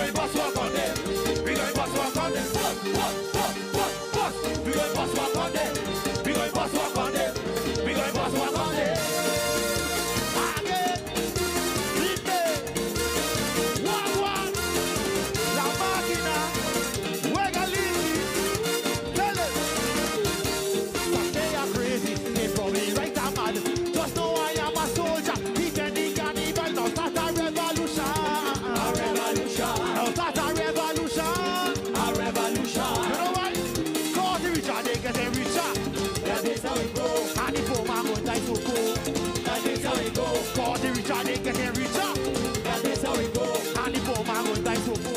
going boss walk on them. We going boss walk on them. Boss. We going boss walk on them. We going boss walk on them. We going boss walk on them. Again. Ripe. One. La máquina. Juega Lili. Tell it. But they are crazy. They probably right and mad. Just know I am a soldier. Pretending cannibal. Now start a revolution. A revolution. Now start a revolution. A revolution. You know why? Cause the richer they get them richer. That is how it go. And the poor man won't die so cool. That is how it go. Cause the richer they get them richer. That is how it go. And the poor man won't die so cool.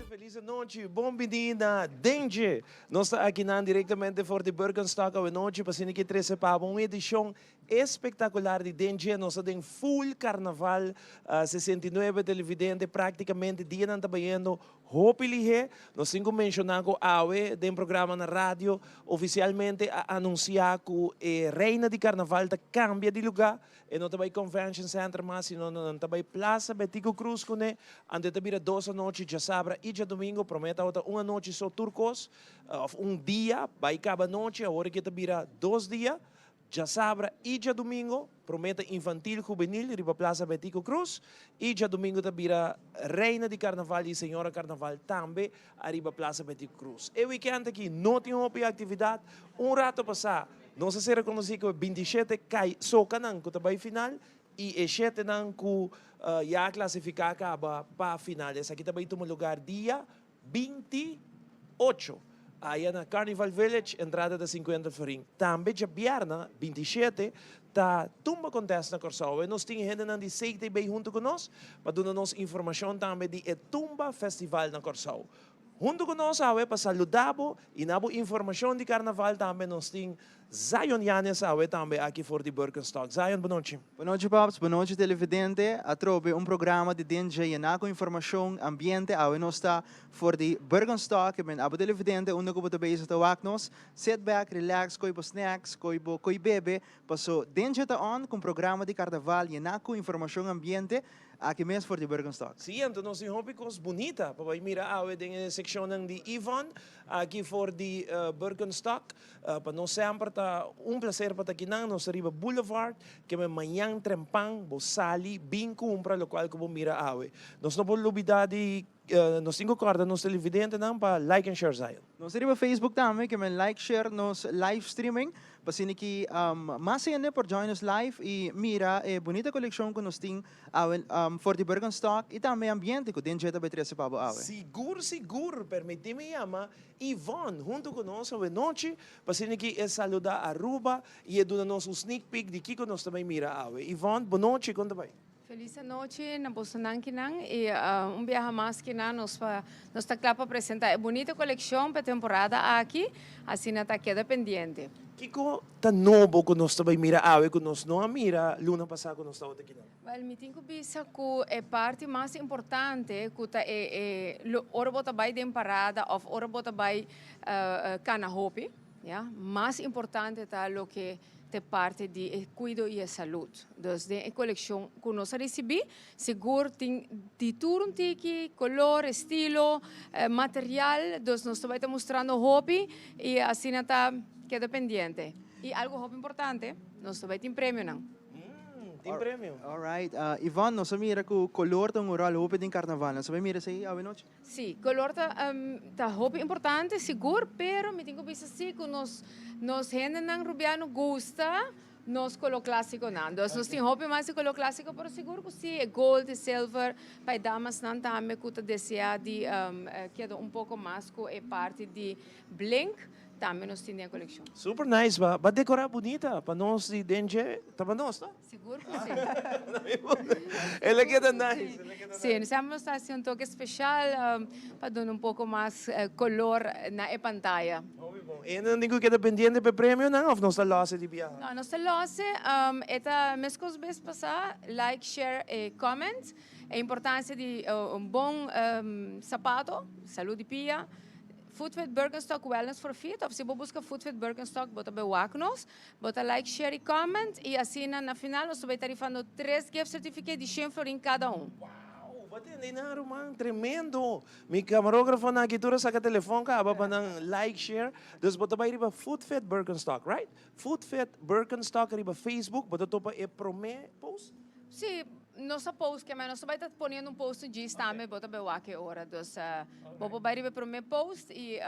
Feliz noite, bom-vinda, Dengue. Nós estamos aqui diretamente for de Birkenstock à noite, para que treze para uma edição espetacular de Dengue. Nós temos full carnaval, 69 televidentes, praticamente dia não trabalhando. Hopefully, nós temos mencionado awe de programa na rádio, oficialmente a anunciar que a reina de carnaval cambia de lugar. E não também Convention Center, mas não também Plaza Betico Cruz, onde também 12 noites de sábado e de domingo, promete uma noite só turcos, dia, vai cada noite, agora que também 2 dias, de sábado e de domingo, promete infantil, juvenil, riba Plaza Betico Cruz, e de domingo também reina de carnaval e senhora carnaval também, riba Plaza Betico Cruz. E o weekend aqui, não tem atividade, rato passar. Nós se reconhece que 27 cai só canang que também final e 7 não que já classificar acaba para a final. Essa aqui também toma lugar dia 28. Aí na Carnival Village, entrada de 50 florim. Também de Bierna, 27, tá tumba contest na Corsau. E nós temos gente de seite bem junto conosco, para dar-nos informação também de Tumba Festival na Corsau. Junto conosco, para saludar e dar informação de carnaval também nós temos Zion Yanes também aqui for de Birkenstock. Zion, boa noite. Boa noite, Pops. Boa noite, televidente. Atrobe programa de DJ e com informação ambiente. Nós está for de Birkenstock. Eu abo televidente, onde eu também estou nos. Sit back, relax, coi snacks, coi bebe. Passo DJ tá on com programa de carnaval e com informação ambiente. Aqui mesmo for de Birkenstock. Sim, então nós temos coisas bonitas. Para mirar a seção de Yvonne, aqui for de Birkenstock. Para nós sempre prazer para aqui nós arriba Boulevard, que é manhã trempang, bosali, bem compra, lo qual como mira awe. Nós não podemos olvidar de nós temos corda nos televidentes para like and share Zion. Nós arriba Facebook também, que é like, share, nos live streaming. Para que mais ainda por join us live e mira a bonita coleção que nós temos for the Birkenstock e também ambiente que dentro da B13 para awe. Seguro, permite-me chamar Yvonne junto conosco hoje noite, para que saludar a Aruba e dar-nos sneak peek de que nós também mira awe. Yvonne, boa noite, conta bem. Feliz noite na Bostonan Kinang e viaje mais que nos está claro para apresentar a bonita coleção para a temporada aqui, assim não está queda pendiente. Kiko, tá novo que nós também mira awe, que nós não mira luna passada que nós estamos aqui. Well, me tenho visto que a parte mais importante que o orbo também de parada ou orbo também cana hopi, yeah? Mais importante está o que de parte de cuido e saúde. Então, a coleção que nós recebemos, seguro tem de tudo que color, estilo, material, então nós também estamos mostrando hobby e assim está queda pendiente. E algo hobby importante, nós também tem prêmio não. Tem prêmio. Alright, Yvonne, nós mira que o color da oral hobby de carnaval, nós mira aí a noite? Sim, color tá hobby importante, seguro, pero me tenho visto assim que nós gente não rubiano gosta Nós colo clássico não. Nós temos hobby mais de colo clássico, pero seguro que sim, é gold e silver. Para damas não também que deseja de quedo pouco mais com é parte de blink, também nós temos a coleção. Super nice ba? Ba decorar bonita para nós de DNG, tá para nós, tá? Seguro que sim. Ela queda nice. Sim, nós vamos fazer toque especial para dar pouco mais color na pantalla. E não digo que dependendo do prêmio não, ou nós lá se de viajar. Não, nós losse, esta mescos vez passar, like, share e comment. A importância de bom sapato, saúde pia. Foodfit Birkenstock Wellness for Fit. Of se você busca Foodfit Birkenstock, bota bewaknos, bota like, share e comment. E assim, na final, nós vamos tarifando 3 gift certificates de 100 florins cada um. Wow, ba't hindi na man, tremendo. May camarógrafo na kitura sa telefone ka, aba pa ng like, share. Dus bota ba riba Foodfit Birkenstock, right? Foodfit Birkenstock riba Facebook, bota to pa e-prome post? Sim, nossa post, que nós vai estar ponendo post de também, bota bewak hora. Dus, bobo vai riba para o meu post e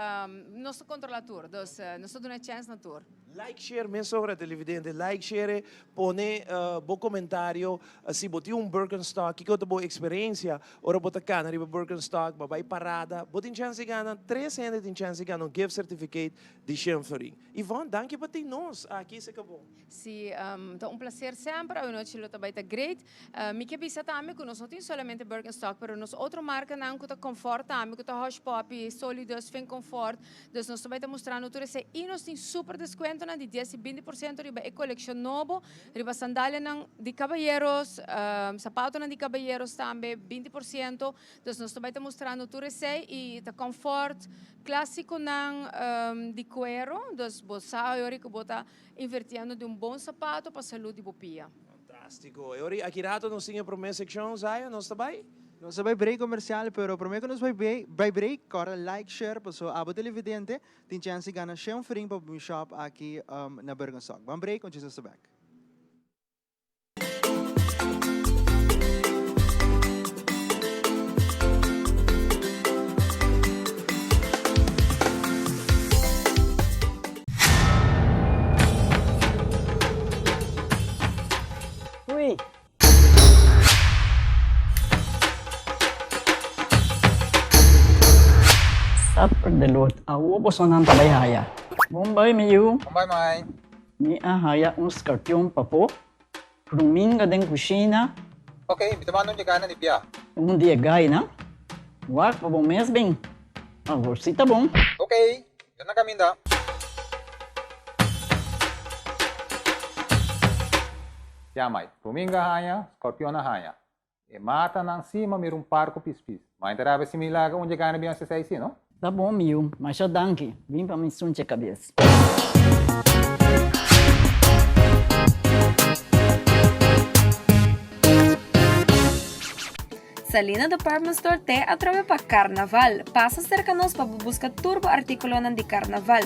nosso controlador. Dus, nós damos uma chance na tour. Like, share, menso ora televidente. Like, share, pone bo comentário. Se boti Birkenstock, que eu bo experiência, ora bota cá, na riba Birkenstock, babai parada. Botin chance gana, 300 tin chance gana, gift certificate de 100 florins. Ivan, danke para ti nós. Aqui se acabou. Sim, é prazer sempre. A noite lo também está great. Me que bisa também que nós não temos somente Birkenstock, mas nós outra marca não que está conforto também, que está Hush Pop, sólidos, fem conforto. Dus nós também está mostrando tudo isso e nós temos super desconto de 10 e 20% riba é coleção novo, riba sandália de caballeros, sapato de caballeros também 20%. Dus nós também está mostrando tudo isso e está conforto clássico de cuero. Dus você agora que bota invertindo de bom sapato para saúde e pia. Fantástico. E ora, aqui rato nós tinha para minha seção, Zaya, nós está bem? Nós vai break comercial, pero prometo que nós vai break, corre like, share, so abo televidente, tem chance de ganhar 100 florins para o shop aqui na Birkenstock. Vamos break, com Jesus back. Uy! Sa pagdalot, awo po sa nang tabayhaya. Bombay, mayu. Bye, Mai. Ni ahaya ang skartyong papo. Kruming ka din kusina. Okay, bitaman nung jagana ni Pia. Ang diagay na. Wak pa bong mesbing. Agorsita bong. Okay, yun na kami da. Ya, Mai. Ruminga haya, Scorpio na haya. E mata ng cima, mayroong parko pispis. Mainteraba si Milaga, un jagana biyan sa saisi, no? Tá bom, miu. Mas já danke. Vim pra me sunte a cabeça. Salina Department Store te atreve para Carnaval. Passa cerca-nos para buscar turbo artículo de Carnaval.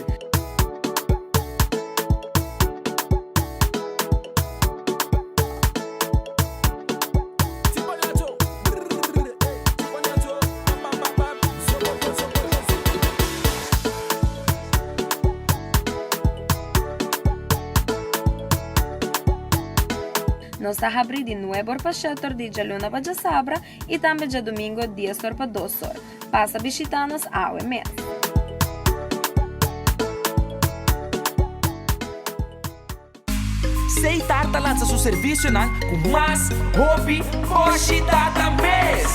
Nós está abrindo de nuevo para shelter de Jaluna para Sabra e também de domingo 10 horas para 2 horas. Passa visitar-nos ao mês. Seitar lança seu serviço não com mais hobby hoje data mês.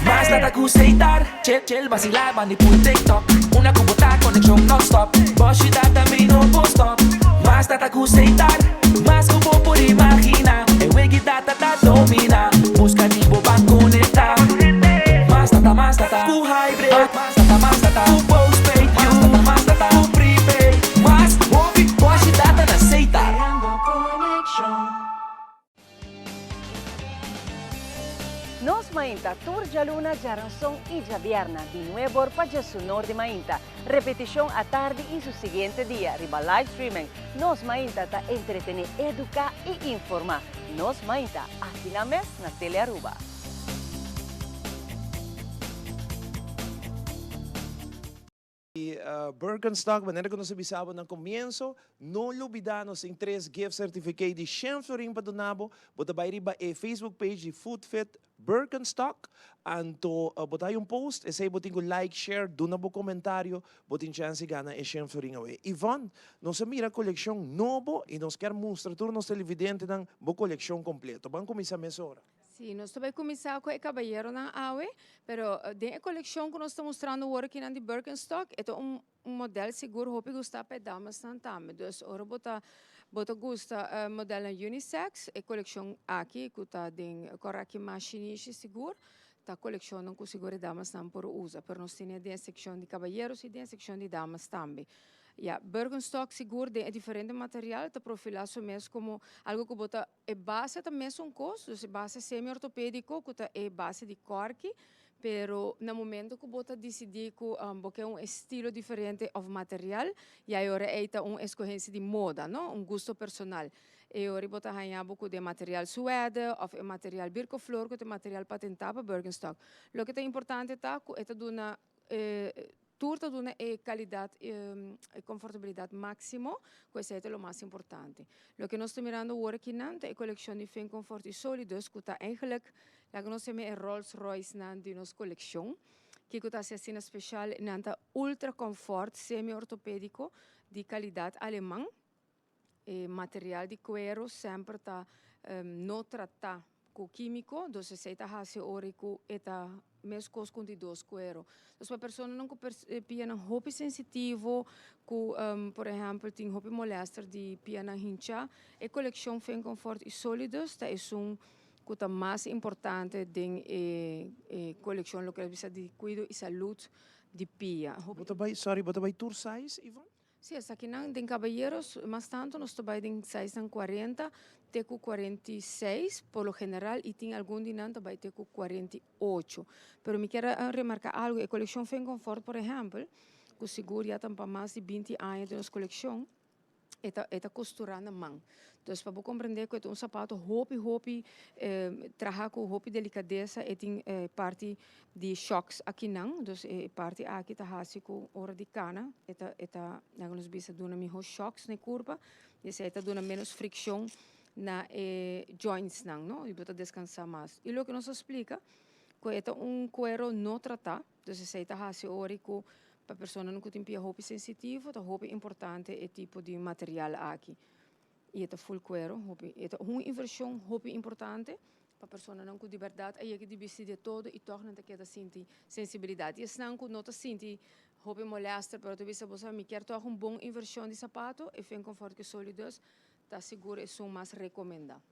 Mas data com Seitar, chel vacilar bani por TikTok. Una kubota connection non stop. Hoje data me no stop. Mas data com Seitar, mas kubo por imagina. E wegi data da domina. Busca tipo para conectar. Mas data ku hybrid. Mas data ku postpaid. Mas data ku prepaid. Mas hobby hoje data na Seitar. Nos Mainta, Tour Jaluna, Jaranzón y Javierna, de nuevo para su norte Mainta. Repetición a tarde y su siguiente día, riba live streaming. Nos Mainta ta entretener, educar y informar. Nos Mainta, aquí la mes na Tele Aruba. E Birkenstock, maneira que nós avisamos no começo, não olvidamos em 3 gift certificate de 100 florin para donabo, bota vai riba e Facebook page de Food Fit Birkenstock, anto botar um post, e say botin ko like, share, donabo comentário, botin chance gana e 100 florin away. Ivan, nós mira coleção novo e nós quer mostrar tudo nos televidente ng bo coleção completo. Vamos começar nessa hora. Sim, nós também começamos com o caballero na AUE, pero a coleção que nós estamos mostrando agora aqui na Birkenstock, é modelo seguro, hope gostar para damas também. Então, ora bota gusta modelo unisex, a coleção aqui que está den coraki machinista seguro, tá coleção não com seguro damas também por usa, pero nós temos a seção de caballeros e a seção de damas também. Ja, Birkenstock seguro é diferente material, está profilado mesmo como algo que bota é base também um costo, é base semi-ortopédico, que é base de corque, pero no momento que bota decidir que porque é um estilo diferente de material, e agora é uma escolha de moda, não? Gosto personal. E agora bota ganhar pouco de material suede, ou material Birkoflor, que é material patentado para Birkenstock. O que é importante é que dona turta dona qualidade e confortabilidade máximo, questo é o mais importante. O que nós estamos mirando agora aqui é a coleção de Fin Comfort e Sólidos, que está eigenlijk, lá que nós temos a Rolls Royce de nossa coleção, que está assim especial, nanta ultra comfort semi-ortopédico de qualidade alemã, material de cuero sempre está não tratado com químico, então se está fazendo ora com eta mesmo coisa com de 2 cuero. Então, a pessoa não pia roupa sensitivo, com, por exemplo, tem roupa molester de pia na hincha, a coleção Fin Comfort e Sólidos, é que está mais importante da coleção, o que precisa de cuidado e saúde de pia. Bota vai tour size, Ivan? Sim, essa aqui não tem caballeros, mas tanto nós trabalhamos em 640, tem 46, por lo general, e tem algum de não também tem 48. Pero me quero remarcar algo, a coleção Fin Comfort, por exemplo, que seguro já tem para mais de 20 anos de nossa coleção, está costurada na mão. Então, para você compreender que é sapato hopi, trabalhar com hopi delicadeza, e tem parte de shocks aqui não, então, parte aqui está assim com hora de cana, nós bisa dona melhor shocks na curva, e está dona menos fricção na joints não, e bota descansar mais. E o que nos explica que é cuero não tratado, então, está assim hora com para a pessoa não tem roupa sensitiva, a roupa importante é tipo de material aqui. E é full cuero, é uma inversão roupa importante para a pessoa não tem liberdade, aí é que deve decidir todo e torna a que sentir sensibilidade. E se não sente roupa molesta, mas talvez você me quer ter uma boa inversão de sapato, e Fin Comfort que Sólidos, está seguro, é o mais recomendado.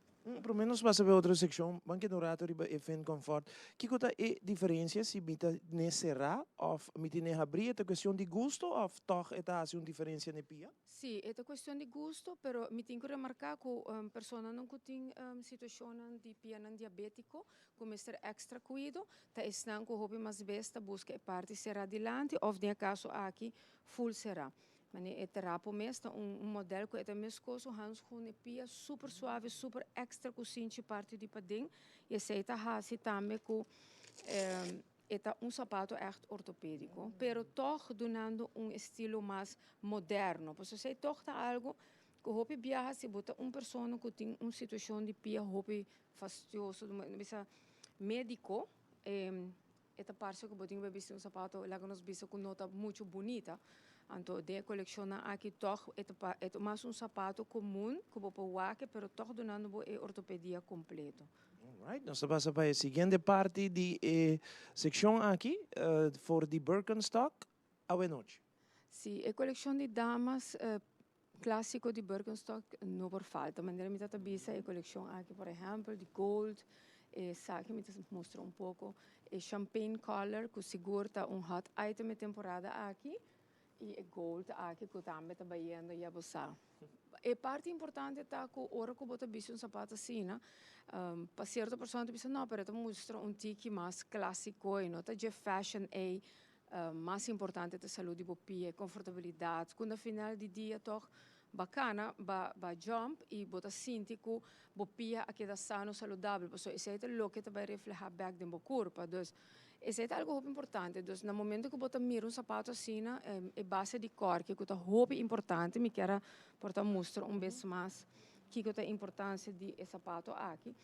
Pelo menos para saber outra seção, banque no rato riba e Fin Comfort. Que coisa é diferença se mita necerá ou mita ne abrir? É questão de gosto ou toch é assim uma diferença ne pia? Sim, é questão de gosto, pero me tenho que remarcar que pessoa não tem situação de pia diabético, como ser extra cuidado, tá estão com hobby mais besta busca a parte será adiante, ou de caso aqui full será. Mas é terapia mesmo, modelo que é mesmo coisa, handschoen pia super suave, super extra cozinha parte de padem, e aceita assim também com é sapato echt ortopédico, pero toch donando estilo mais moderno. Porque se toch algo que hope viaja se bota pessoa que tem situação de pia hope fastidioso, bisa médico, esta parte que botinho vai vestir sapato, lá que nós vista com nota muito bonita. Então, de coleciona aqui toch é mais sapato comum que você pode pero toch donando ortopedia completo. Alright, nós vamos para a seguinte parte de seção aqui, for the Birkenstock, a noite. Sim, a coleção de damas clássico de Birkenstock não por falta. Maneira me está bisa a coleção aqui, por exemplo, de gold, sabe, me mostra pouco, champagne color, que segura hot item de temporada aqui, e gold aqui, que também está baiando e a bolsa. E parte importante está que ora que você vê sapato assim, né? Para certa pessoa pensa, não, pero mostra tique mais clássico, não? Tá de fashion é mais importante da saúde do pé, confortabilidade. Quando no final do dia toch bacana, ba jump e bota sente que o pé aqui da sano, saudável, porque isso é o que vai refletir back do corpo. Então, Esse é algo muito importante. Então, no momento que você mira sapato assim, é base de cor, que é muito importante. Me quero portar mostrar vez mais que é a importância de sapato aqui.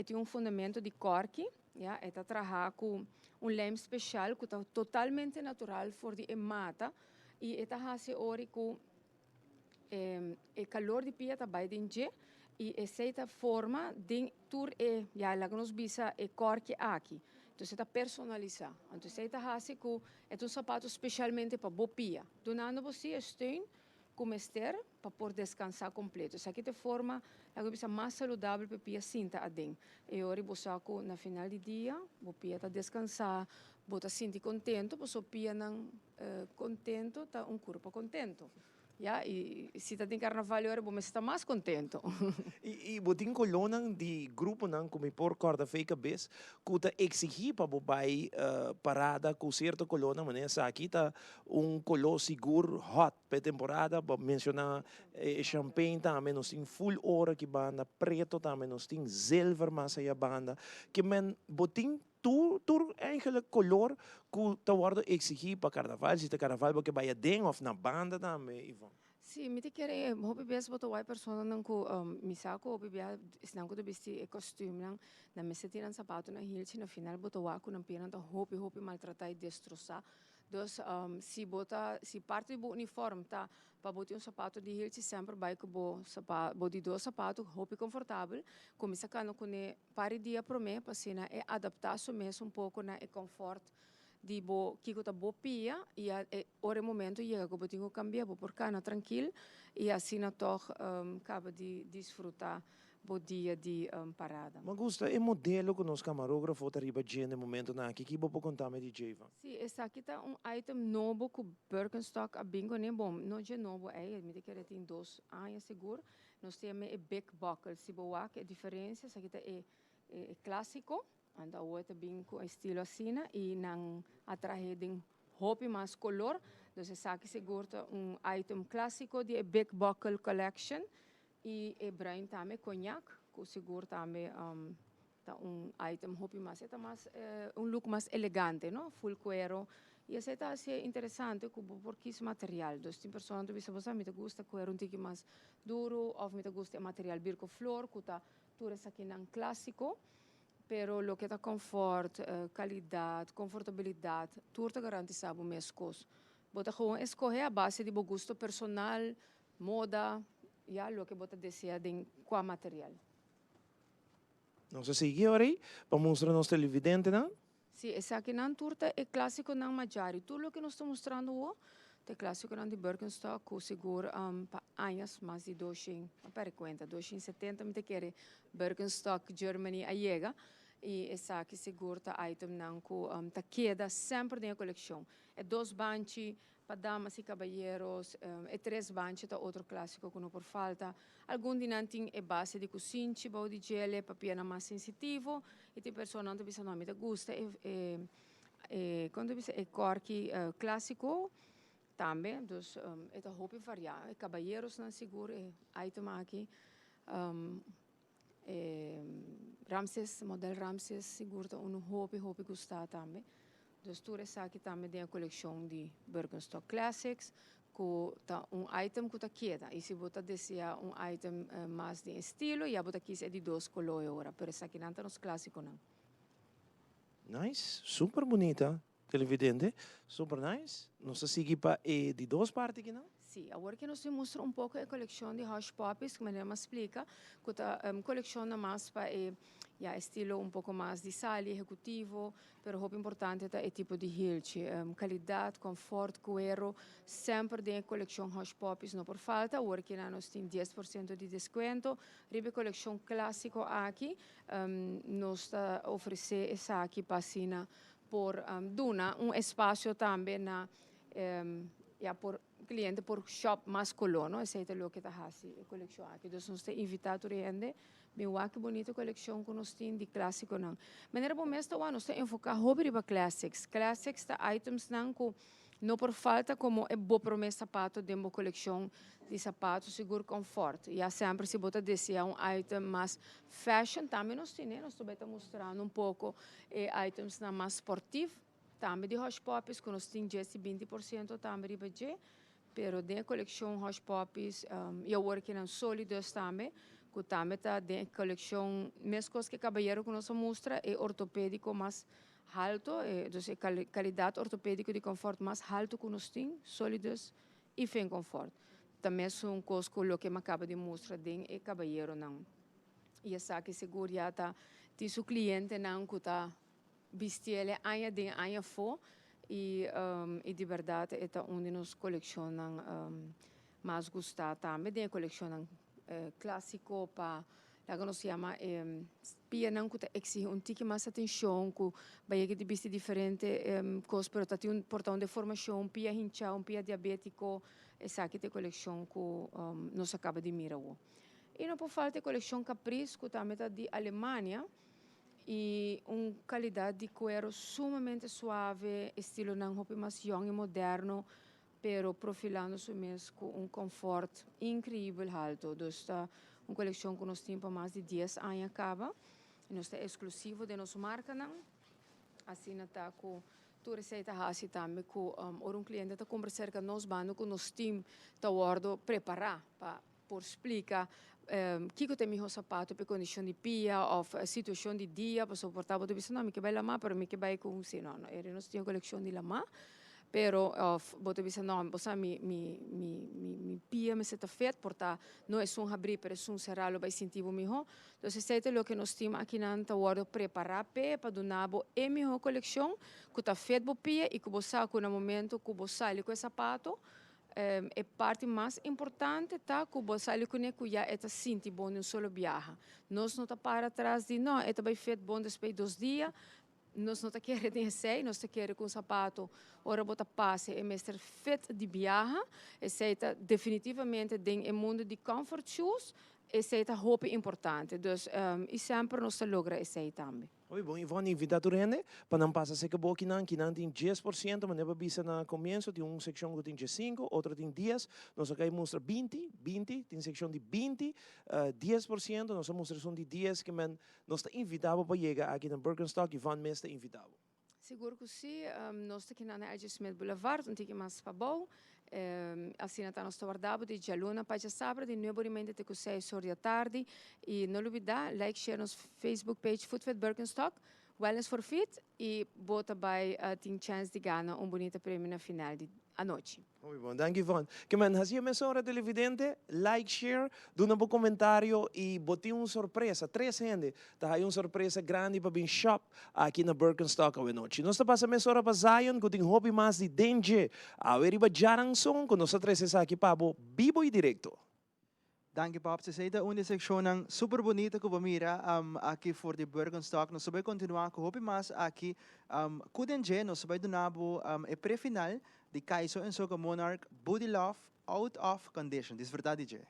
Tem fundamento de corque, ja, está trabalhar com lem especial que é totalmente natural for de mata e está fazendo ori com calor de pia também dentro e essa forma de tur ja lá que nos bisa corque aqui. Então está personalizado. Então está fazendo com sapato especialmente para bopia. Donando você steun como ester para poder descansar completo. Isso aqui de forma a que mais saudável para pia sinta adem. E ora você na final do dia, você pia tá descansar, você sentir contento, você pia não contento, tá corpo contento. Ja, e se está em carnaval, você está mais contento. E botin kolonan di grupo nang kumipor corda fake bes kuta exigir para bobai parada com certo colona mané sa aqui tá colo seguro hot pe temporada ba mencionar champagne tá menos em full hora que banda preto tá menos tem silver mas aí a banda que men botin tu eigenlijk color que tá guarda exigir para carnaval se tá carnaval porque vai den of na banda também Ivan. Sim, me te quero hopi bias boto white persona nang ko misako hopi bias isnang ko to bisti costume nang na me setiran sapato na heel na final boto wako nang piran to hopi maltratar e destroçar. Dus se parte do uniforme tá para botar sapato de heel sempre vai que bo de dois sapatos hopi confortável como isso cano com pare dia pro me para é adaptar so mesmo pouco na conforto di bo kiko ta bo pia e ore momento chega que botinho cambia bo por cana tranquilo e assim na toch acaba de desfrutar bo dia de parada. Me gusta é modelo que nos camarógrafo tá riba no momento na que bo contar me de Jeva. Sim, essa aqui tá item novo com Birkenstock a bingo nem bom, não é novo me te querer tem 2 anos seguro. Nós temos big buckle, se bo a diferença, essa aqui tá é clássico. Anda a outra bem com estilo assim e não atrair de roupa mais color. Então esse aqui seguro item clássico de Big Buckle Collection e branco também cognac, que seguro também tá item roupa mais é mais look mais elegante, não? Full cuero. E esse tá assim interessante porque esse material. Então tem pessoas que dizem me gusta cuero tique mais duro ou me gusta material birco flor, que tá tudo isso aqui não clássico. Pero lo que dá conforto, qualidade, confortabilidade, tudo garantizado mesmo coisa. Bota gewoon escolher a base de gosto personal, moda, já lo que bota deseja de qual material. Não sei se agora para mostrar nos televidentes, não? Sim, esse aqui não turta é clássico não majari. Tudo o que nós estamos mostrando hoje é clássico não de Birkenstock, com seguro para anos mais de 200, para conta, 270 me te quer Birkenstock Germany a chega. E essa aqui segura item não que tá queda sempre na coleção. É 2 banchi para damas e caballeros, é 3 banchi tá outro clássico que não por falta. Algum de não tem é base de cozinha, bau de gele, para piano mais sensitivo. E tem pessoa não te bisa nome te gusta quando bisa é corki clássico também, dus é tá roupa variar. É caballeros não seguro é item aqui. Ramses, model Ramses, seguro roupa gostar também. Dus tudo isso aqui também tem a coleção de Birkenstock Classics, que tá item que tá queda. E se você deseja item mais de estilo, já você quis é de 2 colores agora, pero essa aqui não tá nos clássicos não. Nice, super bonita, televidente, super nice. Não sei se para de 2 partes aqui não? Sim, agora que nós mostramos pouco a coleção de Hush Puppies, que me explica, que a coleção mais para estilo pouco mais de sala, executivo, mas o importante é o tipo de heel, qualidade, conforto, cuero, sempre tem a coleção Hush Puppies, não por falta, agora que nós temos 10% de desconto, a coleção clássico aqui, nós oferecemos essa aqui para por duna espaço também na por cliente por shop mais colono, esse é o que está fazendo a coleção aqui. Então, nós temos invitado a gente, bem que bonita coleção que nós temos de clássico não. Maneira bom mesmo, nós temos enfocar hobby para classics. Classics tá items não que Não por falta, como é bom para o sapato de uma coleção de sapatos seguro conforto. E sempre se bota desejar item mais fashion, também nós temos, nós também estamos mostrando pouco items na mais esportivo, também de Hush Puppies, que nós temos 20% também de budget, pero de coleção Hush Puppies, eu work em sólidos também, que também está de coleção, mesmo coisa que cabalheiro que nós mostra, é ortopédico mais alto, então qualidade ortopédica de conforto mais alto que nós temos, sólidos e sem conforto. Também são coisas que eu acabo de mostrar é cabalheiro não. E essa que seguro já está de seu cliente não que está vestindo aia de aia fo e de verdade é onde nós colecionamos mais gostar também de colecionam clássico para lá nós chama pia não que exige tique mais atenção que vai que de veste diferente coisas pero tá tem portão de formação pia hincha pia diabético essa que tem coleção que nós acaba de mirar e não pode faltar coleção Caprice que também tá de Alemanha e qualidade de cuero sumamente suave estilo não roupa mais young e moderno pero profilando-se mesmo com conforto incrível alto então uma coleção que nós temos mais de 10 anos acaba e nós é exclusivo de nossa marca não assim está com tu receita assim também com cliente está conversar com nós bando com nós time tá guardo preparar para por explicar que tem meu sapato para condição de pia ou situação de dia para suportar você diz não me que vai lá mas para me que vai com se não era nós tinha coleção de lá pero você diz não você me pia me está feito porta não é só abrir pero é um cerrado vai sentir o melhor então esse é o que nós temos aqui na guardo preparar para donar a minha coleção que está feito por pia e que você no momento que você sai com esse sapato é parte mais importante tá que você com ele que já está sente bom em solo viagem nós não tá para atrás de não é também feito bom depois 2 dias nós não tá querendo de nós tá querendo com sapato ora bota passe é mestre feito de viagem esse é definitivamente em mundo de comfort shoes esse é roupa importante então e sempre nós logra esse aí também. Oi, bom, Ivone, invitado rende, para não passar se acabou que não tem 10%, mas não bisa na começo, tem uma secção que tem 5, outra tem 10, nós aqui mostra 20, tem secção de 20, 10%, nós mostra são de 10, que nós está invitado para chegar aqui na Birkenstock, Ivone mesmo está invitado. Seguro que sim, nós estamos aqui na Edge Smith Boulevard, um tique mais para bom, assim está nosso guardado de Jaluna para sábado de 9h30 até 6 horas da tarde e não olvidar like share nos Facebook page Footfit Birkenstock Wellness for Fit e bota by tem chance de ganhar bonito prêmio na final à noite. Muito bom, danke Ivone. Que man, assim a mensura televidente, like, share, dá um comentário e botei uma surpresa, 3 gente, tá aí uma surpresa grande para vir shop aqui na Birkenstock à noite. Nós estamos a mensura para Zion, que tem hobby mais de dengue, a ver iba jarang song, que nós estamos aqui para vivo e direto. Dank je, Pap. Ze zeiden een sectie super bonita que mira aqui voor de Birkenstock. Nós vamos continuar com o mais aqui. Kudenje, nós vamos donar a pré-final de Kaiso en Soka Monarch Body Love Out of Condition. Dit is verdade, DJ.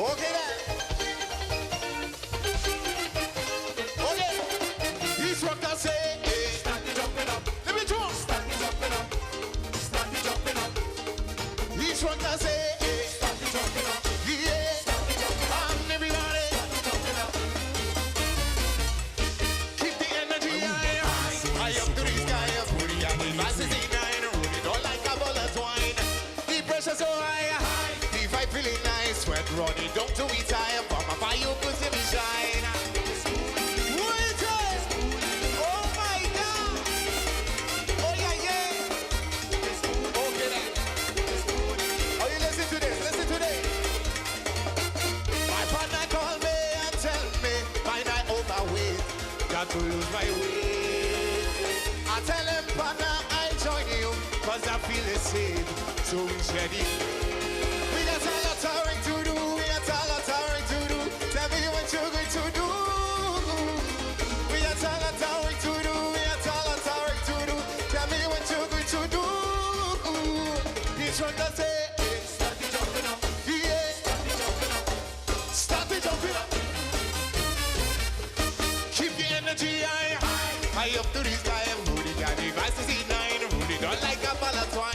Okay, here's what I say. Start it jumping up. Let me jump. Start it jumping up. Start it jumping up. Here's what I say. Start it jumping up. Yeah. Start it jumping up. And everybody. Start it jumping up. Keep the energy high. High up to the sky. Put it on the masses in nine. Roll it all like a ball of twine. The pressure so high. The vibe feeling nice. Sweat running down to it high. From a fire you put me shine. To lose my way. I tell him, partner, I'll join you, cause I feel the same. So we ready. We got a lot of work to do, we got a lot of work to do. Tell me what you're going to do. We got a lot of work to do, we got a lot energy high up to the sky. Rudy got the vice is nine. Rudy don't like a ball of twine.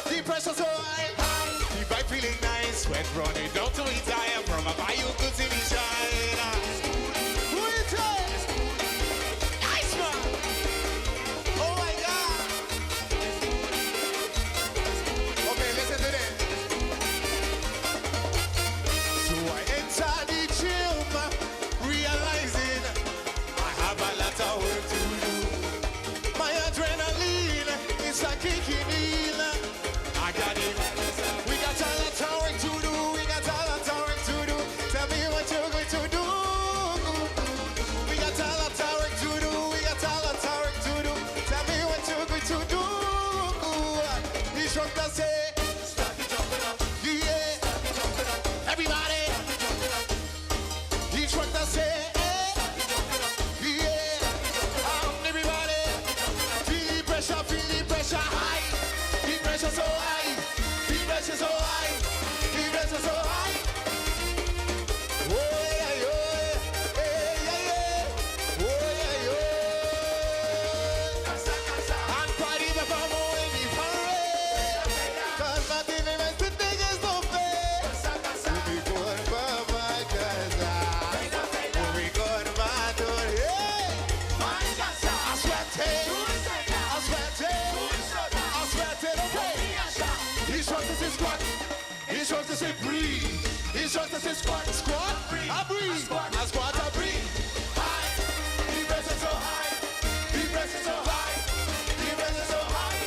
The pressure so high, the vibe feeling nice. Sweat running down to his eye. From a buy you could see me shine. Who is it? Nice man. Oh my God. Okay, listen to this. So I enter the gym, realizing I have a lot of work to do. My adrenaline is like kicking in. I got it. We got a lot of work to do. We got a lot of work to do. Tell me what you're going to do. We got a lot of work to do. We got a lot of work to do. Tell me what you're going to do. The instructor say, start the jumping up. Yeah. Start the jumping up. Everybody. The instructor say, yeah. Everybody. Feel the pressure high. The pressure so high. The pressure so high. The pressure so high. Oh yeah, yeah, yeah, yeah. Oh yeah, yeah. And party the famo in the parade. 'Cause nothing is the thing is no fair. We going for my casa. We going for door. Yeah. I sweat okay. Instructor say squat. Instructor say breathe. Instructor say squat. Squat. I breathe. I squat. I breathe. High. The pressure so high. The pressure so high. The pressure so high.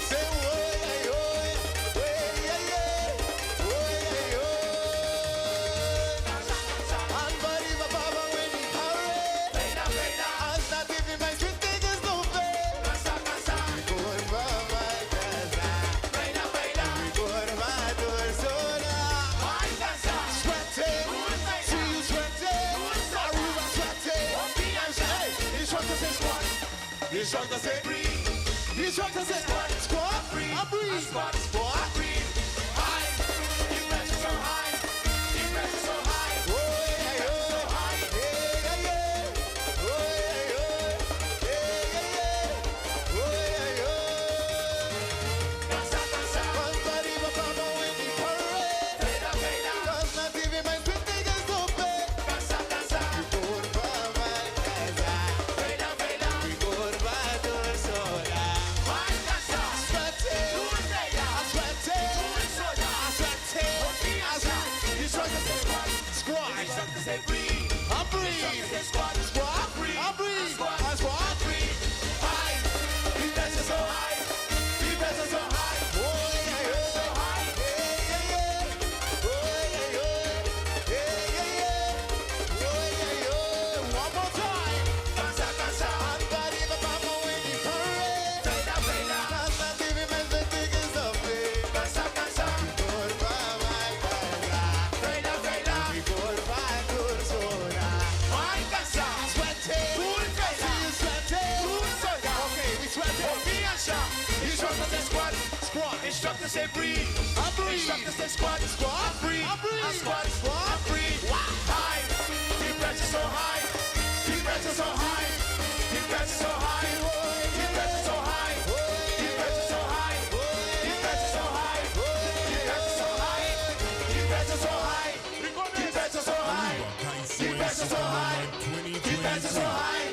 Say oh yeah yeah. Oh yeah yeah. Oh yeah yeah. And body my papa when he hurry. And not even my sweet niggas no fair. We going for my casa. We going to my door soda. Sweating. See you sweating. Aruba sweating. Hey, instructor say squat. Instructor say breathe. Instructor say squat. Squat. I breathe. Squat. Squat. High. The pressure so high. The pressure so high. Oh yeah, yeah. Yeah, yeah. Oh yeah, yeah. Yeah, yeah. Oh yeah, yeah. One body, my papa, when he parade. 'Cause not even my sweet niggas no pay. We going for my casa. We going for door soda. Sweating. I sweating. I sweating. I sweating. Instructor say squat. Squat. Instructor say breathe. I breathe. Squat. Squat. I breathe. I squat. High. The pressure so high. The pressure so high. Oh yeah, yeah. So high. Yeah, yeah, yeah. Oh yeah, yeah. Yeah, yeah, yeah. Oh yeah, yeah. One more time. And body my mama when he parade. 'Cause not even my sweet niggas no pay. We going for my casa. We going for door soda. Sweating. See you sweating. Okay, we sweating. Instructor say squat. Squat. Instructor say breathe. I breathe. Instructor say squat. Squat. I breathe. I squat. Squat. I breathe. High. The pressure so high. The pressure so high. The pressure so high. The pressure so high. The pressure so high. The pressure so high. The pressure so high. The pressure so high. The pressure so high. The pressure so high. The pressure so high.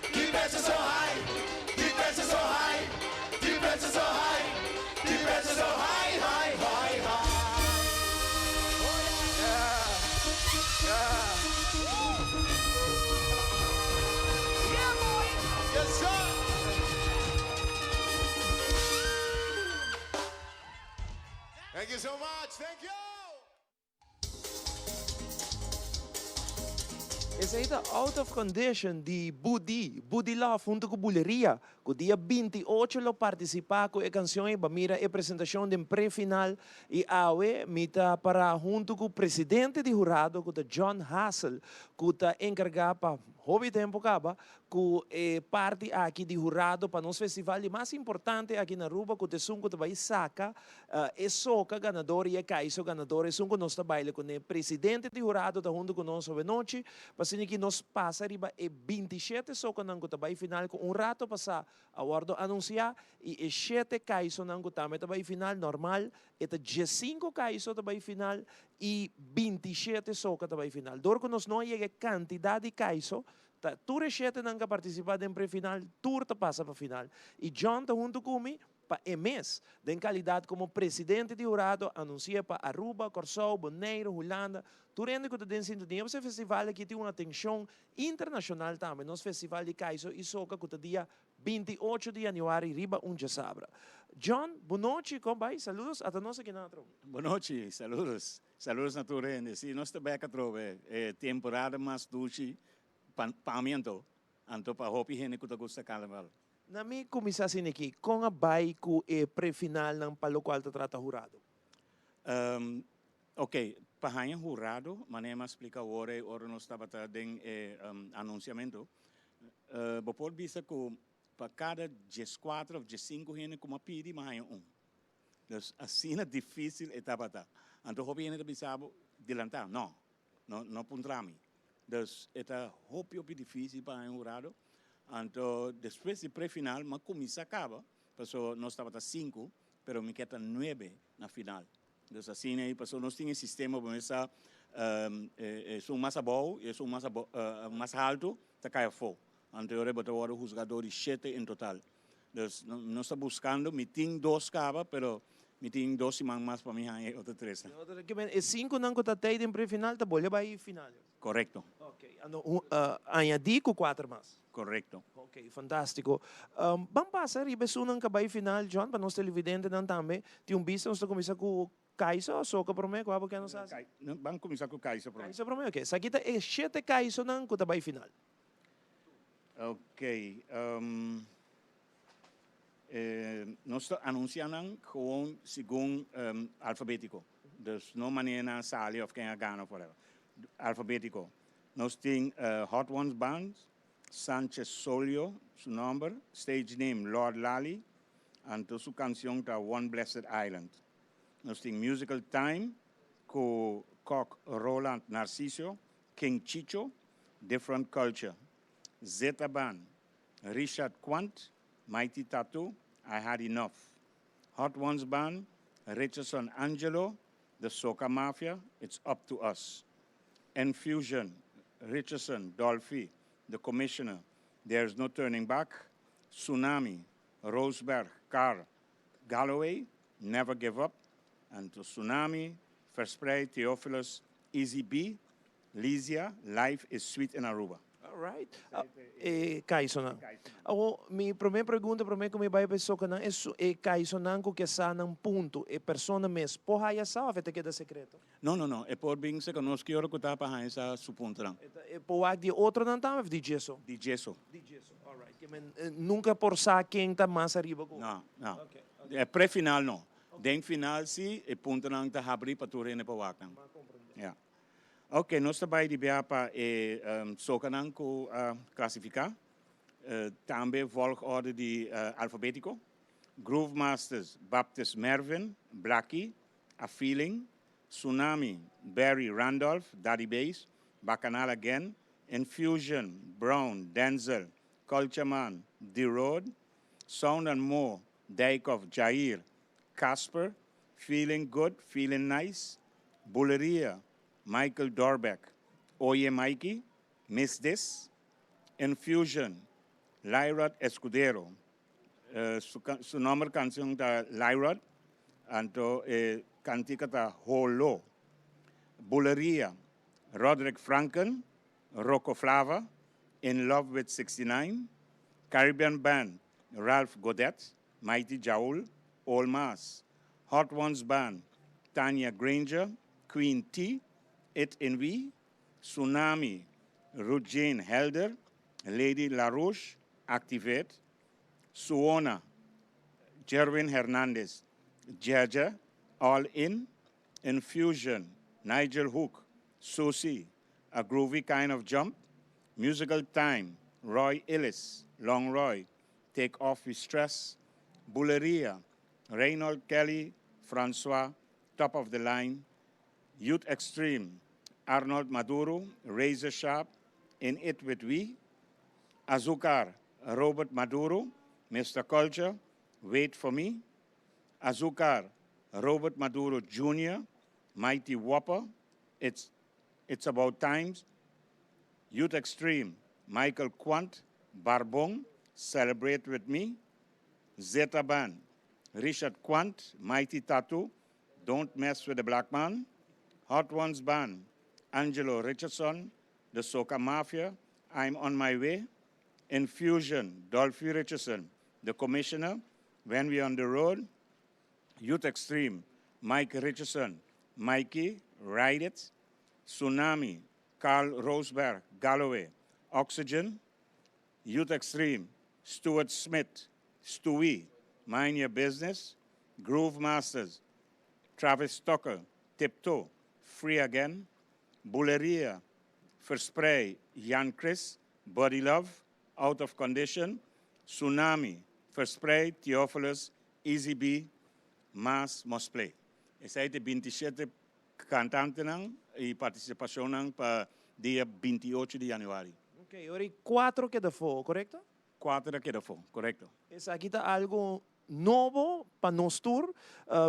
The pressure so high. The pressure so high. The pressure so high. The pressure so high. High, high, high. Yes, sir. Thank you so much. Thank you. Esa ita out of condition di Budi Love junto com Buleria, que dia 28 lo participa com a canção e mira a apresentação de pré-final e awe mita para junto com o presidente de jurado, que John Hassel, que está encarregado para hobby tempo acaba, que parte aqui de jurado para nos festival mais importante aqui na Aruba, que o sunco vai saca, é soca ganador e é caiso ganador, é sunco nós trabalha com o presidente de jurado da junto conosco a noite, para que nos passa riba é 27 soca não que vai final com rato passar a hora anunciar e é 7 caiso não que também vai final normal, é 15 caiso vai final e 27 soca vai final. Dor que nós não chega quantidade de caiso, tu rechete não participar da pré-final, tu te passa para final. E John está junto comigo para mês, de qualidade como presidente de jurado, anuncia para Aruba, Corsou, Bonaire, Holanda. Tu rende que tu tem sintonia, esse festival aqui tem uma atenção internacional também. Nosso festival de Caiso e Soca, que é dia 28 de janeiro, riba sabra. John, boa noite, como vai? Saludos a nós aqui na Atro. Boa noite, saludos. Saludos na tua rende. Sim, nós também aqui trove temporada mais dulce, pamento, anto para hopi gente que gosta carnaval. Na minha comissão aqui, com a baico e pré-final ng palo qual te trata jurado? Ok, para jurado, manema explica ora nós estava den anunciamento. Bopor bisa que para cada 14 ou 15 gente como pedi mais Então, assim é difícil etapa tá. Então, hopi gente bisabo dilantar, não puntrami. Então, é hopi difícil para jurado. Então, depois de pré-final, mas começa acaba, porque nós estávamos 5, mas me queda 9 na final. Então, assim, porque nós tínhamos sistema para começar, são mais bom e são mais alto, tá cai fogo. Então, eu reboto agora os jogadores 7 em total. Então, nós estamos buscando, me tem 2 cava, mas me tem 2 mais para mim, outra 3. E 5 não que tá tendo em pré-final, tá bom, vai final. Correto. Ok, añadir com 4 mais. Correcto. Ok, fantástico. Vamos passar e besunang kabay final, John, para nós televidentes não também. Tem visto, nós começar com Kaiso, só que para mim, qual é que nós fazemos? Vamos começar com o Kaiso. Kaiso para mim, ok. Sa kita é 7 Kaiso nang com tabay final. Ok. Nós anunciamos gewoon segundo alfabético. Dus não maneira sali of quem a gana ou whatever. Alfabético. Nós temos Hot Ones Band, Sanchez Solio, su nombre, stage name Lord Lally, and su canción ta One Blessed Island. Nós temos Musical Time, com Cock Roland Narciso, King Chicho, Different Culture. Zeta Band, Richard Quant, Mighty Tattoo, I Had Enough. Hot Ones Band, Richardson Angelo, The Soca Mafia, It's Up to Us. Infusion, Richardson, Dolphy, The Commissioner, There's No Turning Back. Tsunami, Roseberg, Carr, Galloway, Never Give Up. And to Tsunami, Verspray, Theophilus, Easy B, Lysia, Life is Sweet in Aruba. All right. Kaiso na. Ako, mi primeira pergunta para mim, como vai pessoa que não é Kaiso não que sa ng punto, é persona mes, pohaya sa, afete queda secreto. Não. É por bem se conosco que eu tá para essa su ponto lang. É poag de outro não tá, de gesso. Di gesso. De gesso. All right. Nunca por sa quem tá mais arriba ko. Não. Okay. É pré-final não. Den final sim, é ponto lang tá abrir para tu rene para wakang. Yeah. Ok, nós trabalhamos de para soca não com classificar. Também volgorde de alfabético. Groove Masters, Baptist Mervyn, Blackie, A Feeling, Tsunami, Barry Randolph, Daddy Bass, Bacchanal Again, Infusion, Brown, Denzel, Culture Man, The Road, Sound and More, Dykov, Jair, Casper, Feeling Good, Feeling Nice, Bulleria, Michael Dorbeck, Oye Mikey, Miss This, Infusion, Lyrod Escudero, su nombre canción da Lyrod, anto cantica da Holo, Bulleria, Roderick Franken, Rocco Flava, In Love with 69, Caribbean Band, Ralph Godet, Mighty Jaul, All Mass, Hot Ones Band, Tanya Granger, Queen T, It in V, Tsunami, Ruth Jane Helder, Lady LaRouche, Activate, Suona, Jerwin Hernandez, Jaja, All In, Infusion, Nigel Hook, Susie, A Groovy Kind of Jump, Musical Time, Roy Ellis, Long Roy, Take Off With Stress, Bulleria, Reynold Kelly, Francois, Top of the Line, Youth Extreme, Arnold Maduro, Razor Sharp, In It With We, Azúcar, Robert Maduro, Mr. Culture, Wait For Me, Azúcar, Robert Maduro Jr., Mighty Whopper, It's About Times, Youth Extreme, Michael Quant, Barbong, Celebrate With Me, Zeta Band, Richard Quant, Mighty Tattoo, Don't Mess With the Black Man, Hot Ones Band, Angelo Richardson, The Soca Mafia, I'm On My Way, Infusion, Dolphy Richardson, The Commissioner, When We On The Road, Youth Extreme, Mike Richardson, Mikey, Ride It, Tsunami, Carl Roseberg, Galloway, Oxygen, Youth Extreme, Stuart Smith, Stewie, Mind Your Business, Groove Masters, Travis Tucker, Tiptoe, Free Again, Bulleria, Verspray, Jan Chris, Body Love, Out of Condition, Tsunami, Verspray, Theophilus, Easy B, Mas Must Play. Esa é de 27 cantantes e participação para dia 28 de januário. Ok, ahora 4 queda fora, correcto? 4 queda fora, correcto. Esa aqui está algo novo para nós tour,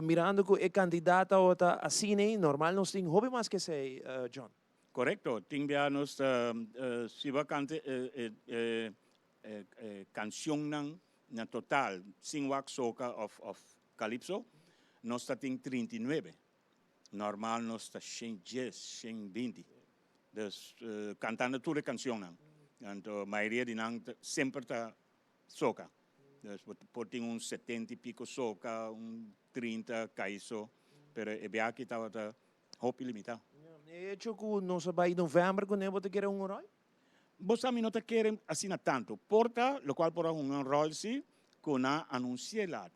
mirando que é candidato a cine, normal nós temos hobby mais que sei, John. Correcto. Tinha nos se vai cante canção na total, sin wax soca of calypso, nós tem 39. Normal nós está 110, 120. Dus cantando toda canção não. Então a maioria de nós sempre está soca. Dus pode ter 70 e pico soca, 30 caiço, pero é bem que estava hope limitado. É hecho que nós vai em novembro quando eu vou ter um rol? Você não te querem assim tanto. Porta, lo qual por um rol sim, que na anunciado